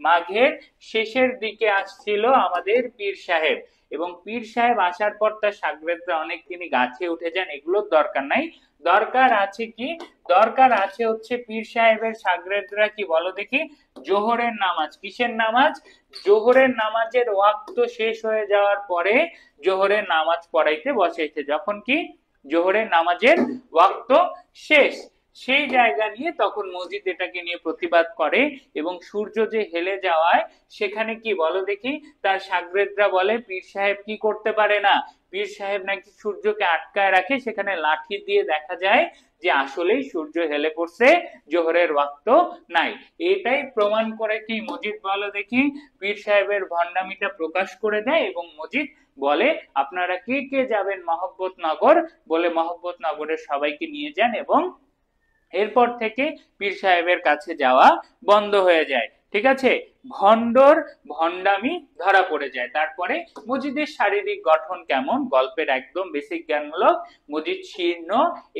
মাঘের শেষের দিকে আসছিল আমাদের পীর সাহেব। এবং পীর সাহেব আসার পর তার শাগরেদরা অনেক তিনি গাছে উঠে যান, এগুলোর দরকার নাই। দরকার আছে কি? দরকার আছে হচ্ছে পীর সাহেবের শাগরেদরা কি বলো দেখি? জোহরের নামাজ, কিসের নামাজ? জোহরের নামাজের ওয়াক্ত শেষ হয়ে যাওয়ার পরে জোহরের নামাজ পড়াইতে বসাইছে। যখন কি জোহরের নামাজের ওয়াক্ত শেষ। সেই জায়গা নিয়ে তখন মসজিদ এটাকে নিয়ে প্রতিবাদ করে এবং সূর্য যে হেলে যাওয়ায় সেখানে কি বলো দেখি, তার শাগরেদরা বলে পীর সাহেব কি করতে পারে না, পীর সাহেব নাকি সূর্যকে আটকায় রাখে, সেখানে লাঠি দিয়ে দেখা যায় যে আসলেই সূর্য হেলে পড়ছে, জোহরের ওয়াক্ত নাই। এটাই প্রমাণ করে কি মজিদ, বলো দেখি, পীর সাহেবের ভণ্ডামিটা প্রকাশ করে দেয় এবং মজিদ বলে আপনারা কে কে যাবেন মহব্বতনগর, বলে মহব্বতনগরের সবাইকে নিয়ে যান এবং এরপর থেকে পীর সাহেবের কাছে যাওয়া বন্ধ হয়ে যায়। ঠিক আছে, ভণ্ডর ভণ্ডামি ধরা পড়ে যায়। তারপরে মজিদের শারীরিক গঠন কেমন, গল্পের একদম বেসিক জ্ঞানমূলক। মজিদ শীর্ণ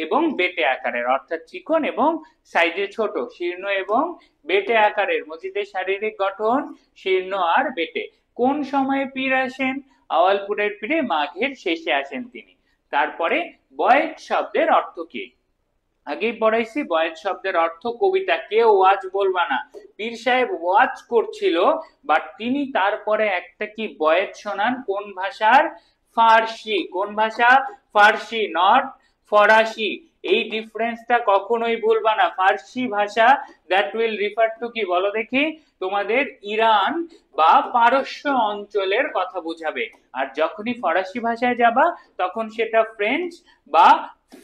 এবং বেটে আকারের, অর্থাৎ চিকন এবং সাইজে ছোট। শীর্ণ এবং বেটে আকারের মজিদের শারীরিক গঠন শীর্ণ আর বেটে। কোন সময়ে পীর আসেন, আওয়ালপুরের পীরে মাঘের শেষে আসেন তিনি। তারপরে বয়েত শব্দের অর্থ কি, আগেই পড়াইছি। বয়েত শব্দের অর্থ কবিতা, কেউ ওয়াজ বলবা না। পীর সাহেব ওয়াজ করছিল, বাট তিনি তারপরে একটা কি বয়েত শোনান, কোন ভাষার, ফার্সি। কোন ভাষা, ফার্সি, নট ফরাসি। এই ডিফারেন্সটা কখনোই ভুলবা না। ফার্সি ভাষা দ্যাট উইল রিফার টু কি বলো দেখি, তোমাদের ইরান বা পারস্য অঞ্চলের কথা বোঝাবে। আর যখনই ফরাসি ভাষায় যাবা তখন সেটা ফ্রেঞ্চ বা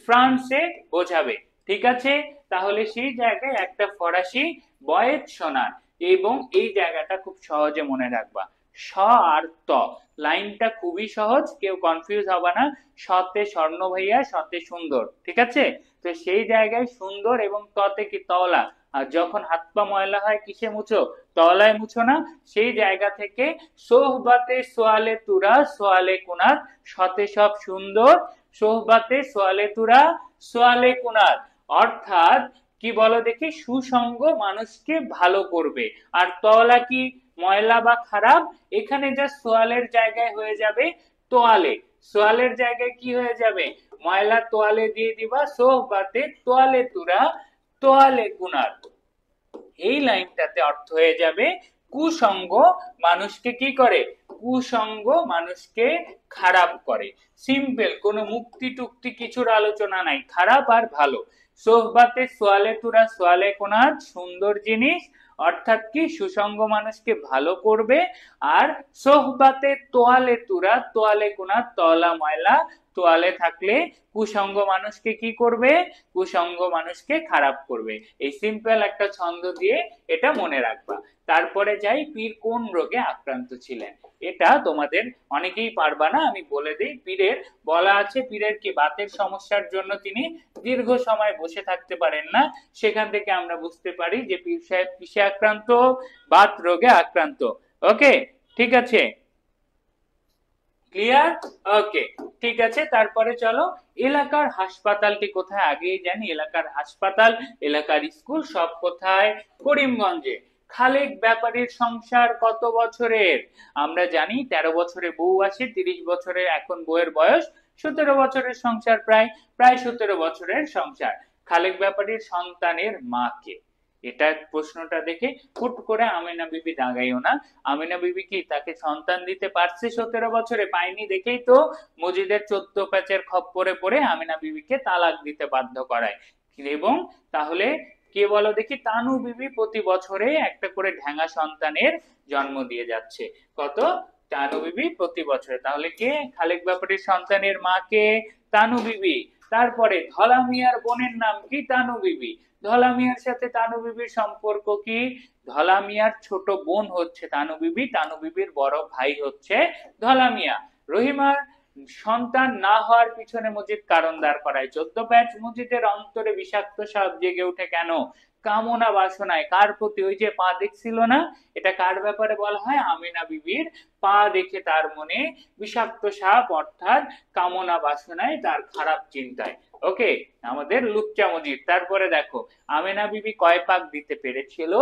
ফ্রান্সে বোঝাবে। ঠিক আছে, তাহলে সেই জায়গায় একটা ফরাসি বয়েত শোনান এবং এই জায়গাটা খুব সহজে মনে রাখবা। স আর ত লাইনটা খুবই সহজ, কেউ কনফিউজ হবে না। সতে স্বর্ণ ভাইয়া, সতে সুন্দর। ঠিক আছে, তো সেই জায়গায় সুন্দর এবং ততে কি তওলা। আর যখন হাত পা ময়লা হয় কিসে মুছো, তলায় মুছো না। সেই জায়গা থেকে সোহবাতে সোয়ালে তুরা সোয়ালে কুনাত, সতে সব সুন্দর, সোহবাতে সোয়ালে তুরা সোয়ালে কুনাত, অর্থাৎ কি বলো দেখি, সুসঙ্গ মানুষকে ভালো করবে। আর তওলা কি, ময়লা বা খারাপ। এখানে যা সোয়ালের জায়গায় হয়ে যাবে তোয়ালে, সোয়ালের জায়গায় কি হয়ে যাবে, ময়লা তোয়ালে দিয়ে দিবা। সোহবাতে তোয়ালে তুরা তোয়ালে কুনাত, এই লাইনটাতে অর্থ হয়ে যাবে কুসঙ্গ মানুষকে কি করে, কুসঙ্গ মানুষকে খারাপ করে। সিম্পল, কোনো মুক্তি টুক্তি কিছুর আলোচনা নাই, খারাপ আর ভালো। সোহবাতে সোয়ালে তুরা সোয়ালে কোনাত, সুন্দর জিনিস, অর্থাৎ কি সুসঙ্গ মানুষকে ভালো করবে। আর সোহবাতে তোয়ালে তুরা তোয়ালে কোনাত, তলা ময়লা, তোয়ালে থাকলে কুসঙ্গ মানুষকে কি করবে, কুসঙ্গ মানুষকে খারাপ করবে। এই সিম্পল একটা ছন্দ দিয়ে এটা মনে রাখবা। তারপরে যাই, পীর কোন রোগে আক্রান্ত ছিলেন। এটা তোমাদের অনেকেই পারবা না, আমি বলে দিই। পীরের বলা আছে, পীরের কি বাতের সমস্যার জন্য তিনি দীর্ঘ সময় বসে থাকতে পারেন না। সেখান থেকে আমরা বুঝতে পারি যে পীর সাহেব কিসে আক্রান্ত, বাত রোগে আক্রান্ত। ওকে, ঠিক আছে, ক্লিয়ার, ওকে, ঠিক আছে। তারপরে চলো, এলাকার হাসপাতালটি কোথায়, আগেই জানি এলাকার হাসপাতাল, এলাকার স্কুল সব কোথায়, করিমগঞ্জে। খালেক ব্যাপারীর সংসার কত বছরের, আমরা জানি 13 বছরে বউ আসে, 30 বছরের এখন বউয়ের বয়স, 17 বছরের সংসার, প্রায় প্রায় 17 বছরের সংসার। খালেক ব্যাপারীর সন্তানের মাকে, এটা প্রশ্নটা দেখে হুট করে আমেনা বিবি দাগাইও না। আমেনা বিবি কি তাকে সন্তান দিতে পারছে 17 বছরে, পায়নি দেখেই তো মজিদের 14 প্যাচের খপ্পরে পড়ে আমেনা বিবিকে তালাক দিতে বাধ্য করায়। এবং তাহলে কে বলো দেখি, তানু বিবি প্রতি বছরে একটা করে ঢ্যাঙা সন্তানের জন্ম দিয়ে যাচ্ছে। কত, তানু বিবি প্রতি বছরে। তাহলে কে, খালেক ব্যাপারীর সন্তানের মা কে, তানু বিবি। তারপরে ধলা মিয়ার বোনের নাম কি, তানু বিবি। ধলা মিয়ার সাথে তানু বিবির সম্পর্ক কি, ধলা মিয়ার ছোট বোন হচ্ছে তানু বিবি, তানু বিবির বড় ভাই হচ্ছে ধলা মিয়া। রহিমার সন্তান না হওয়ার পিছনে মজিদ কারণ দাঁড় করায়। 14 প্যাচ, মজিদের অন্তরে বিষাক্ত সাপ জেগে ওঠে কেন, কামনা বাসনায়। কার প্রতি, ওই যে পা দেখছিল না, এটা কার ব্যাপারে বলা হয়, আমিনা বিবির পা দেখে তার মনে বিষাক্ত সাপ, অর্থাৎ কামনা বাসনায়, তার খারাপ চিন্তায়। ওকে, আমাদের লুচ্চা মজিদ। তারপরে দেখো, আমেনা বিবি কয় পাক দিতে পেরেছিল,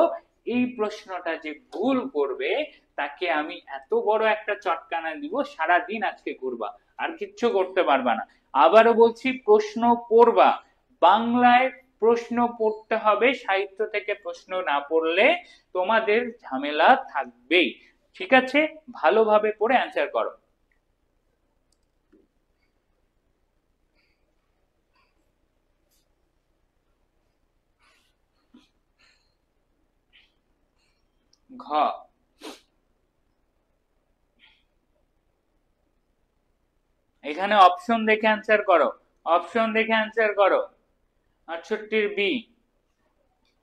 এই প্রশ্নটা যে ভুল করবে তাকে আমি এত বড় একটা চটকানা দিব, সারা দিন আজকে ঘুরবা, আর কিচ্ছু করতে পারবা না। আবারও বলছি, প্রশ্ন পড়বা, বাংলায় প্রশ্ন পড়তে হবে, সাহিত্য থেকে প্রশ্ন না পড়লে তোমাদের ঝামেলা থাকবেই। ঠিক আছে, ভালোভাবে পড়ে অ্যান্সার করো। ঘ। এখানে অপশন দেখে অ্যান্সার করো, অপশন দেখে অ্যান্সার করো। 68 বি,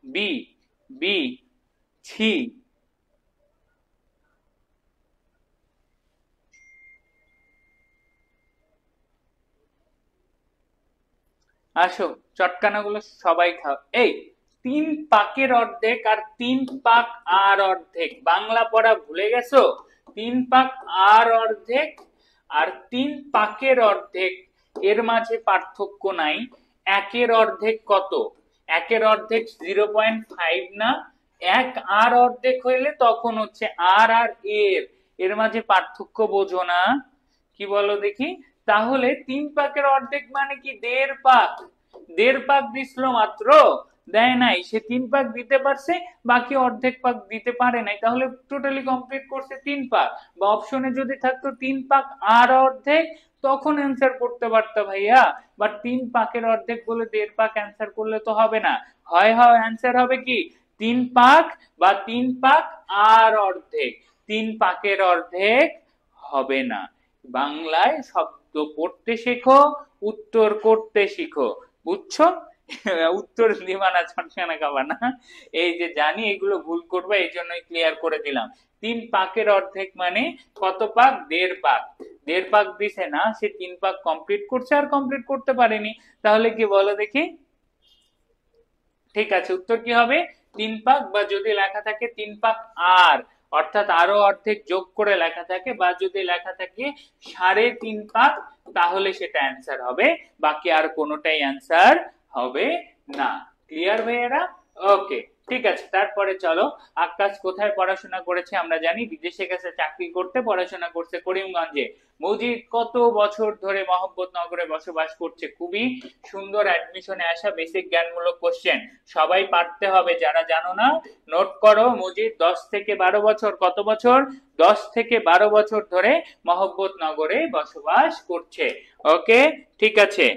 বি, বি, ছি। আসো, চটকানাগুলো সবাই খাও। এই 3 পাকের অর্ধেক আর 3 পাক আর অর্ধেক, বাংলা পড়া ভুলে গেছো? 3 পাক আর অর্ধেক আর 3 পাকের অর্ধেক এর মাঝে পার্থক্য নাই। একের অর্ধেক কত? একের অর্ধেক 0.5 না? এক আর অর্ধেক হইলে তখন হচ্ছে আর আর এর এর মাঝে পার্থক্য বোঝো না? কি বলো দেখি? তাহলে 3 পাকের অর্ধেক মানে কি 1.5 পাক। 1.5 পাক দিছিল মাত্র, দেয় নাই। সে 3 পাক দিতে পারছে, বাকি অর্ধেক পাক দিতে পারে নাই, তাহলে টোটালি কমপ্লিট করছে 3 পাক। বা অপশনে যদি থাকতো 3 পাক আর অর্ধেক, তখন অ্যান্সার করতে পারতো ভাইয়া। বাট 3 পাকের অর্ধেক বলে 1.5 পাক অ্যান্সার করলে তো হবে না। হয় হয় অ্যান্সার হবে কি 3 পাক বা 3 পাক আর অর্ধেক, 3 পাকের অর্ধেক হবে না। বাংলায় শব্দ পড়তে শেখো, উত্তর করতে শিখো, বুঝছো? উত্তর দিবা না, ছটকানা খাবা না। এই যে জানি এগুলো ভুল করবে, এই জন্যই ক্লিয়ার করে দিলাম। 3 পাকের অর্ধেক মানে কত পাক? 1.5 পাক। 1.5 পাক দিছে না, সে 3 পাক কমপ্লিট করছে আর কমপ্লিট করতে পারেনি। তাহলে কি বলো দেখি? ঠিক আছে, উত্তর কি হবে? 3 পাক, বা যদি লেখা থাকে 3 পাক আর, অর্থাৎ আরো অর্ধেক যোগ করে লেখা থাকে, বা যদি লেখা থাকে 3.5 পাক, তাহলে সেটা অ্যান্সার হবে। বাকি আর কোনোটাই অ্যান্সার হবে না। ক্লিয়ার ভাইয়েরা? ওকে, ঠিক আছে। তারপরে চলো, আকাশ কোথায় পড়াশোনা করেছে আমরা জানি, বিদেশে গেছে চাকরি করতে, পড়াশোনা করছে করিমগঞ্জে। মজিদ কত বছর ধরে মহব্বতনগরে বসবাস করছে? খুবই সুন্দর অ্যাডমিশনে আসা বেসিক জ্ঞানমূলক কোশ্চেন, সবাই পারতে হবে। যারা জানো না নোট করো। মজিদ 10 থেকে 12 বছর, কত বছর? 10 থেকে 12 বছর ধরে মহব্বতনগরে বসবাস করছে। ওকে, ঠিক আছে।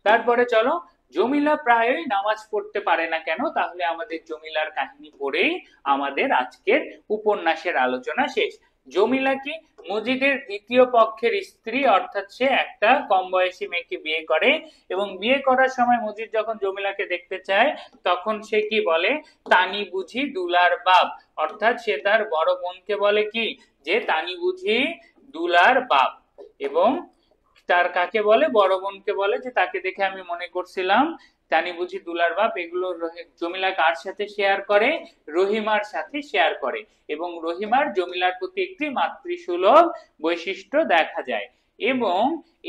তারপরে চলো, জমিলা প্রায়ই নামাজ পড়তে পারে না কেন? তাহলে আমাদের জমিলার কাহিনী পড়েই আমাদের আজকের উপন্যাসের আলোচনা শেষ। জমিলা কি? মজিদের দ্বিতীয় পক্ষের স্ত্রী, অর্থাৎ সে একটা কম বয়সী মেয়েকে বিয়ে করে, এবং বিয়ে করার সময় মজিদ যখন জমিলাকে দেখতে চায়, তখন সে কি বলে? তানি বুঝি দুলার বাপ। অর্থাৎ সে তার বড় বোনকে বলে কি, যে তানি বুঝি দুলার বাপ। এবং তার কাকে বলে? বড় বোনকে বলে যে তাকে দেখে আমি মনে করছিলাম তানি বুঝি দুলার বাপ। এগুলো জমিলা কার সাথে শেয়ার করে? রহিমার সাথে শেয়ার করে। এবং রহিমার জমিলার প্রতি একটি মাতৃসুলভ বৈশিষ্ট্য দেখা যায়। এবং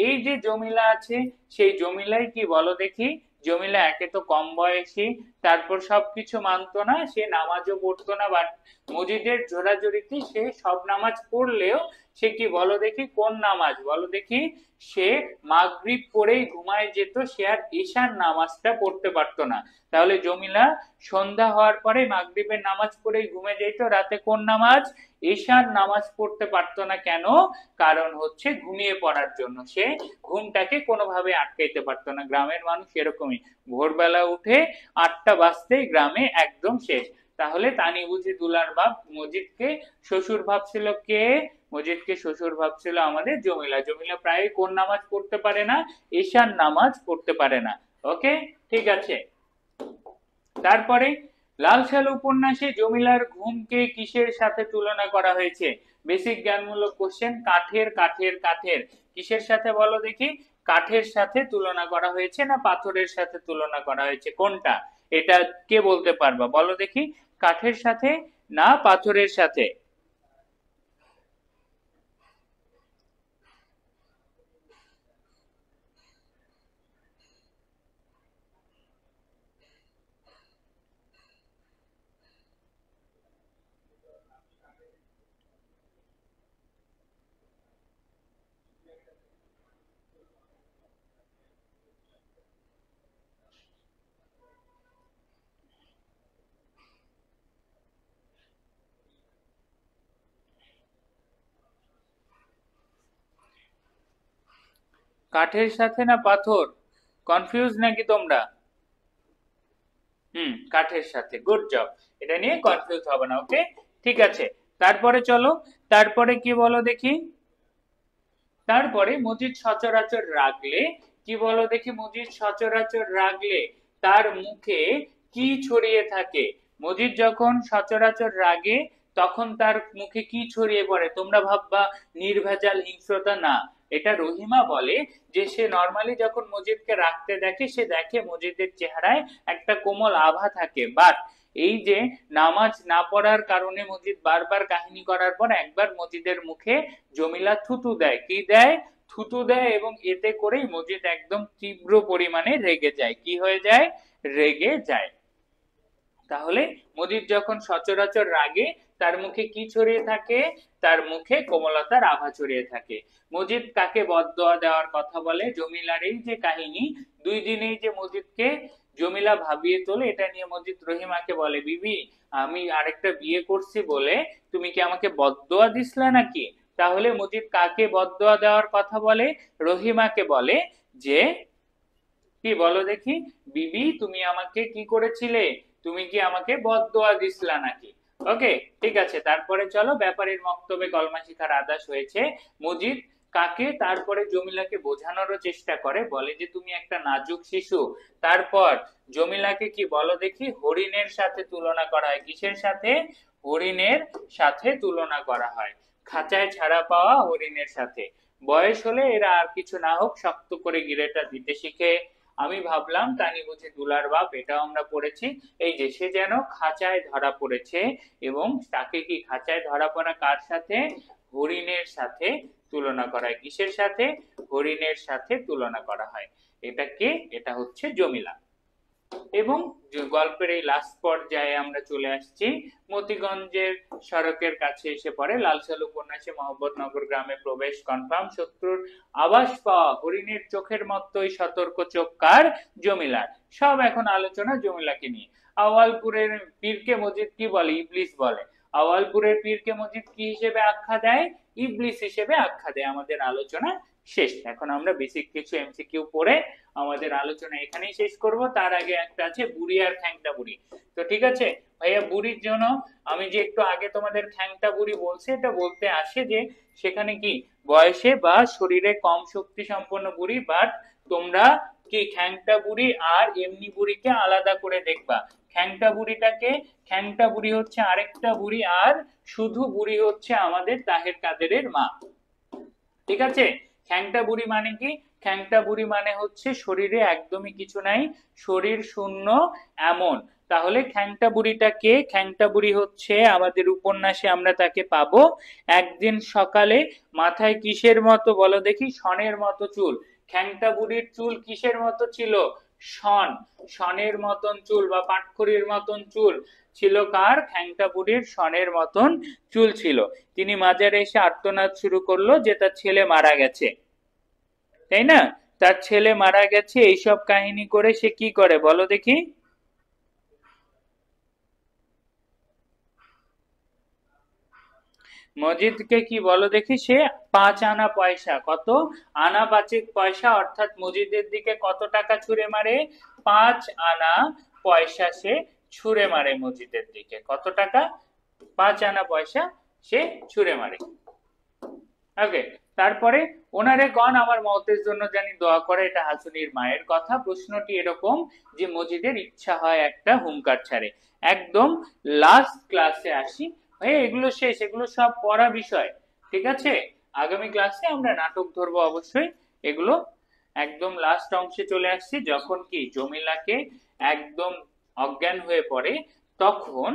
এই যে জমিলা আছে, সেই জমিলাই কি বলো দেখি? জমিলা একে তো কম বয়সী, তারপর সবকিছু মানতো না, সে নামাজও পড়তো না। বাট মজিদের জোরাজুরিতে সে সব নামাজ পড়লেও সে কি বলো দেখি কোন নামাজ বলো দেখি? সে মাগরিব পড়েই ঘুমায় যেত, সে আর ঈশার নামাজটা পড়তে পারতো না। তাহলে জমিলা সন্ধ্যা হওয়ার পরে মাগরিবের নামাজ পড়েই ঘুমে যেত, রাতে কোন নামাজ? ঈশার নামাজ পড়তে পারতো না। কেন? কারণ হচ্ছে ঘুমিয়ে পড়ার জন্য, সে ঘুমটাকে কোনোভাবে আটকাইতে পারতো না। গ্রামের মানুষ এরকমই, ভোরবেলা উঠে 8টা বাজতেই গ্রামে একদম শেষ। তাহলে তানি বুঝি দুলার বাপ মজিদকে শ্বশুর ভাবছিল কে? মজিদকে শ্বশুর ভাবছিল আমাদের জমিলা। জমিলা প্রায় কোন নামাজ পড়তে পারে না? ঈশার নামাজ পড়তে পারে না। ওকে, ঠিক আছে। তারপরে লাল সালু উপন্যাসে জমিলার ঘুমকে কিসের সাথে তুলনা করা হয়েছে? বেসিক জ্ঞানমূলক কোশ্চেন। কাঠের, কাঠের, কাঠের। কিসের সাথে বলো দেখি? কাঠের সাথে তুলনা করা হয়েছে না পাথরের সাথে তুলনা করা হয়েছে? কোনটা? এটা কে বলতে পারবা বলো দেখি? কাঠের সাথে না পাথরের সাথে? কাঠের সাথে না পাথর? কনফিউজ নাকি তোমরা? কাঠের সাথে, গুড জব। এটা নিয়ে কনফিউজ হবে না, ওকে? ঠিক আছে, তারপরে চলো, তারপরে কি বলো দেখি। তারপরে মজিদ সচরাচর রাগলে, কি বলো দেখি, মজিদ সচরাচর রাগলে তার মুখে কি ছড়িয়ে থাকে? মজিদ যখন সচরাচর রাগে তখন তার মুখে কি ছড়িয়ে পড়ে? তোমরা ভাববা নির্ভেজাল হিংস্রতা, না, এটা রহিমা বলে যে সে নর্মালি যখন মজিদকে রাখতে দেখে, সে দেখে মজিদের চেহারায় একটা কোমল আভা থাকে, বাট এই যে নামাজ না পড়ার কারণে মজিদ বারবার কাহিনী করার পর একবার মজিদের মুখে জমিলা থুতু দেয়। কি দেয়? থুতু দেয়, এবং এতে করেই মজিদ একদম তীব্র পরিমাণে রেগে যায়। কি হয়ে যায়? রেগে যায়। তাহলে মজিদ যখন সচরাচর রাগে তার মুখে কি ছড়িয়ে থাকে? তার মুখে কোমলতার আভা ছড়িয়ে থাকে। মজিদ কাকে বদদোয়া দেওয়ার কথা বলে? জমিলার এই যে কাহিনী, 2 দিনেই যে মজিদকে জমিলা ভাবিয়ে তোলে, এটা নিয়ে মজিদ রহিমাকে বলে, বিবি আমি আরেকটা বিয়ে করছি বলে তুমি কি আমাকে বদদোয়া দিসলা নাকি? তাহলে মজিদ কাকে বদদোয়া দেওয়ার কথা বলে? রহিমাকে বলে যে, কি বলো দেখি, বিবি তুমি আমাকে কি করেছিলে? তুমি কি আমাকে বদদোয়া দিসলা নাকি? ওকে, ঠিক আছে, তারপরে চলো, ব্যাপারীর মক্তবে কলমা শিখার আদেশ হয়েছে। মজিদ কাকে তারপরে জমিলাকে বোঝানোরও চেষ্টা করে, বলে যে তুমি একটা নাজুক শিশু। তারপর জমিলাকে কি বলো দেখি, হরিণের সাথে তুলনা করা হয়। কিসের সাথে? হরিণের সাথে তুলনা করা হয়, খাঁচায় ছাড়া পাওয়া হরিণের সাথে। বয়স হলে এরা আর কিছু না হোক শক্ত করে গিরেটা দিতে শিখে। আমি ভাবলাম তানি বুঝি দুলার বাপ, এটাও আমরা পড়েছি। এই যে সে যেন খাঁচায় ধরা পড়েছে, এবং তাকে কি খাঁচায় ধরা পড়া কার সাথে? হরিণের সাথে তুলনা করা হয়। কিসের সাথে? হরিণের সাথে তুলনা করা হয়। এটা কে? এটা হচ্ছে জমিলা। এবং গল্পের এই লাস্ট পর্যায়ে আমরা চলে আসছি, মতিগঞ্জের সড়কের কাছে এসে পড়ে। লালসালু উপন্যাসে মোহাম্মদনগর গ্রামে প্রবেশ কনফার্ম। শত্রুর আবাস পাওয়া হরিণের চোখের মতোই সতর্ক চোখ কার? জমিলার। সব এখন আলোচনা জমিলাকে নিয়ে। আওয়ালপুরের পীরকে মজিদ কি বলে? ইবলিস বলে। আওয়ালপুরের পীরকে মজিদ কি হিসেবে আখ্যা দেয়? ইবলিস হিসেবে আখ্যা দেয়। আমাদের আলোচনা শেষ। এখন আমরা বেসিক কিছু এমসিকিউ পড়ে আমাদের আলোচনা এখানেই শেষ করব। তার আগে একটা আছে বুড়ি আর খ্যাংটা বুড়ি। তো ঠিক আছে ভাইয়া, বুড়ির জন্য আমি যে একটু আগে তোমাদের খ্যাংটা বুড়ি বলছি, এটা বলতে আসে যে সেখানে কি বয়সে বা শরীরে কম শক্তি সম্পন্ন বুড়ি, বাট তোমরা কি খ্যাংটা বুড়ি আর এমনি বুড়িকে আলাদা করে দেখবা। খ্যাংটা বুড়িটাকে, খ্যাংটা বুড়ি হচ্ছে আরেকটা বুড়ি, আর শুধু বুড়ি হচ্ছে আমাদের তাহের কাদেরের মা। ঠিক আছে, খ্যাংটা বুড়ি মানে কি? খ্যাংটা বুড়ি মানে হচ্ছে শরীরে একদমই কিছু নাই, শরীর শূন্য এমন। তাহলে খ্যাংটা বুড়িটা কে? খ্যাংটা বুড়ি হচ্ছে আমাদের উপন্যাসে আমরা তাকে পাবো। একদিন সকালে মাথায় কিসের মতো বলো দেখি? শনের মতো চুল। খ্যাংটা বুড়ির চুল কিসের মতো ছিল? শন, শনের মতন চুল বা পাটখড়ির মতন চুল ছিল কার? খ্যাংটা বুড়ির শনের মতন চুল ছিল। তিনি মাজারে এসে আর্তনাদ শুরু করলো যে তার ছেলে মারা গেছে, তাই না? তার ছেলে মারা গেছে, এইসব কাহিনী করে সে কি করে বলো দেখি? মজিদকে কি বলো দেখি? সে 5 আনা পয়সা, কত আনা 5 পয়সা, অর্থাৎ মজিদের দিকে কত টাকা ছুঁড়ে মারে? 5 আনা পয়সা সে ছুঁড়ে মারে মজিদের দিকে। কত টাকা? 5 আনা পয়সা সে ছুঁড়ে মারে। ওকে, তারপরে ওনারে গণ আমার মতের জন্য জানি দোয়া করে, এটা হাসুনির মায়ের কথা। প্রশ্নটি এরকম যে মজিদের ইচ্ছা হয় একটা হুঙ্কার ছাড়ে। একদম লাস্ট ক্লাসে আসি ভাই, এগুলো শেষ, এগুলো সব পড়া বিষয়। ঠিক আছে, আগামী ক্লাসে আমরা নাটক ধরবো অবশ্যই। এগুলো একদম লাস্ট অংশে চলে আসছি, যখন কি জমিলাকে একদম অজ্ঞান হয়ে পড়ে, তখন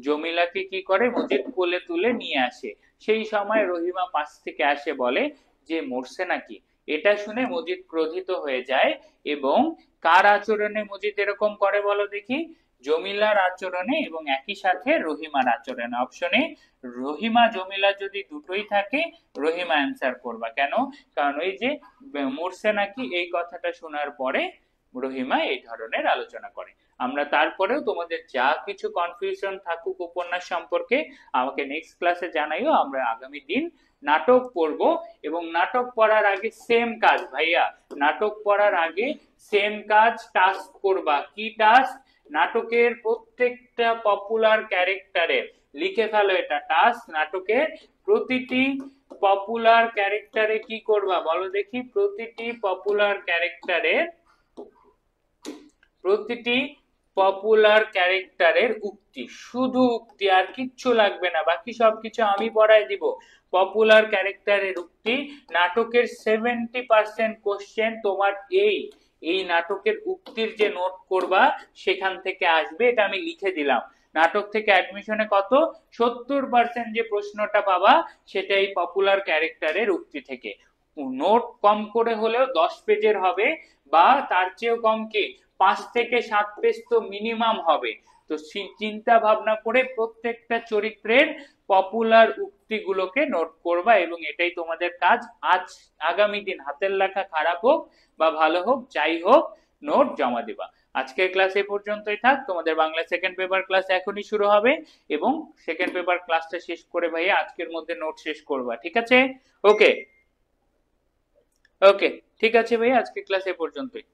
জমিলাকে কি করে মজিদ কোলে তুলে নিয়ে আসে। সেই সময় রহিমা পাশ থেকে আসে, বলে যে মরছে নাকি। এটা শুনে মজিদ ক্রোধিত হয়ে যায়, এবং কার আচরণে মজিদ এরকম করে বলো দেখি? জমিলার আচরণে, এবং একই সাথে রহিমার আচরণে। অপশনে রহিমা জমিলা যদি দুটোই থাকে, রহিমা অ্যান্সার করবা। কেন? কারণ ওই যে মরছে নাকি এই কথাটা শোনার পরে রহিমা এই ধরনের আলোচনা করে। আমরা তারপরেও তোমাদের যা কিছু কনফিউশন থাকুক উপন্যাস সম্পর্কে আমাকে নেক্সট ক্লাসে জানাইও। আমরা আগামী দিন নাটক পড়বো, এবং নাটক পড়ার আগে সেম কাজ ভাইয়া, নাটক পড়ার আগে সেম কাজ টাস্ক করবা। কি টাস্ক? নাটকের প্রত্যেকটা পপুলার ক্যারেক্টারের লিখে ফেলো, এটা টাস্ক। নাটকের প্রতিটি পপুলার ক্যারেক্টারে কি করবা বলো দেখি? প্রতিটি পপুলার ক্যারেক্টারের উক্তি, শুধু উক্তি, আর কিচ্ছু লাগবে না, বাকি সবকিছু আমি পড়াই দিব। পপুলার ক্যারেক্টারের উক্তি, নাটকের 70% কোশ্চেন তোমার এই নাটকের উক্তির যে নোট করবা সেখান থেকে আসবে, এটা আমি লিখে দিলাম। নাটক থেকে অ্যাডমিশনে কত 70% যে প্রশ্নটা পাবা সেটা এই পপুলার ক্যারেক্টারের উক্তি থেকে। নোট কম করে হলেও 10 পেজের হবে, বা তার চেয়েও কম কি 5 থেকে 7 পেজ তো মিনিমাম হবে। তো চিন্তা ভাবনা করে প্রত্যেকটা চরিত্রের পপুলার উক্তিগুলোকে নোট করবা, এবং এটাই তোমাদের কাজ। আজ আগামী দিন হাতের লেখা খারাপ হোক বা ভালো হোক, যাই হোক, নোট জমা দিবা। আজকের ক্লাস এ পর্যন্তই থাক। তোমাদের বাংলা সেকেন্ড পেপার ক্লাস এখনই শুরু হবে, এবং সেকেন্ড পেপার ক্লাসটা শেষ করে ভাইয়া আজকের মধ্যে নোট শেষ করবা, ঠিক আছে? ওকে, ওকে, ঠিক আছে ভাইয়া, আজকের ক্লাস এ পর্যন্তই।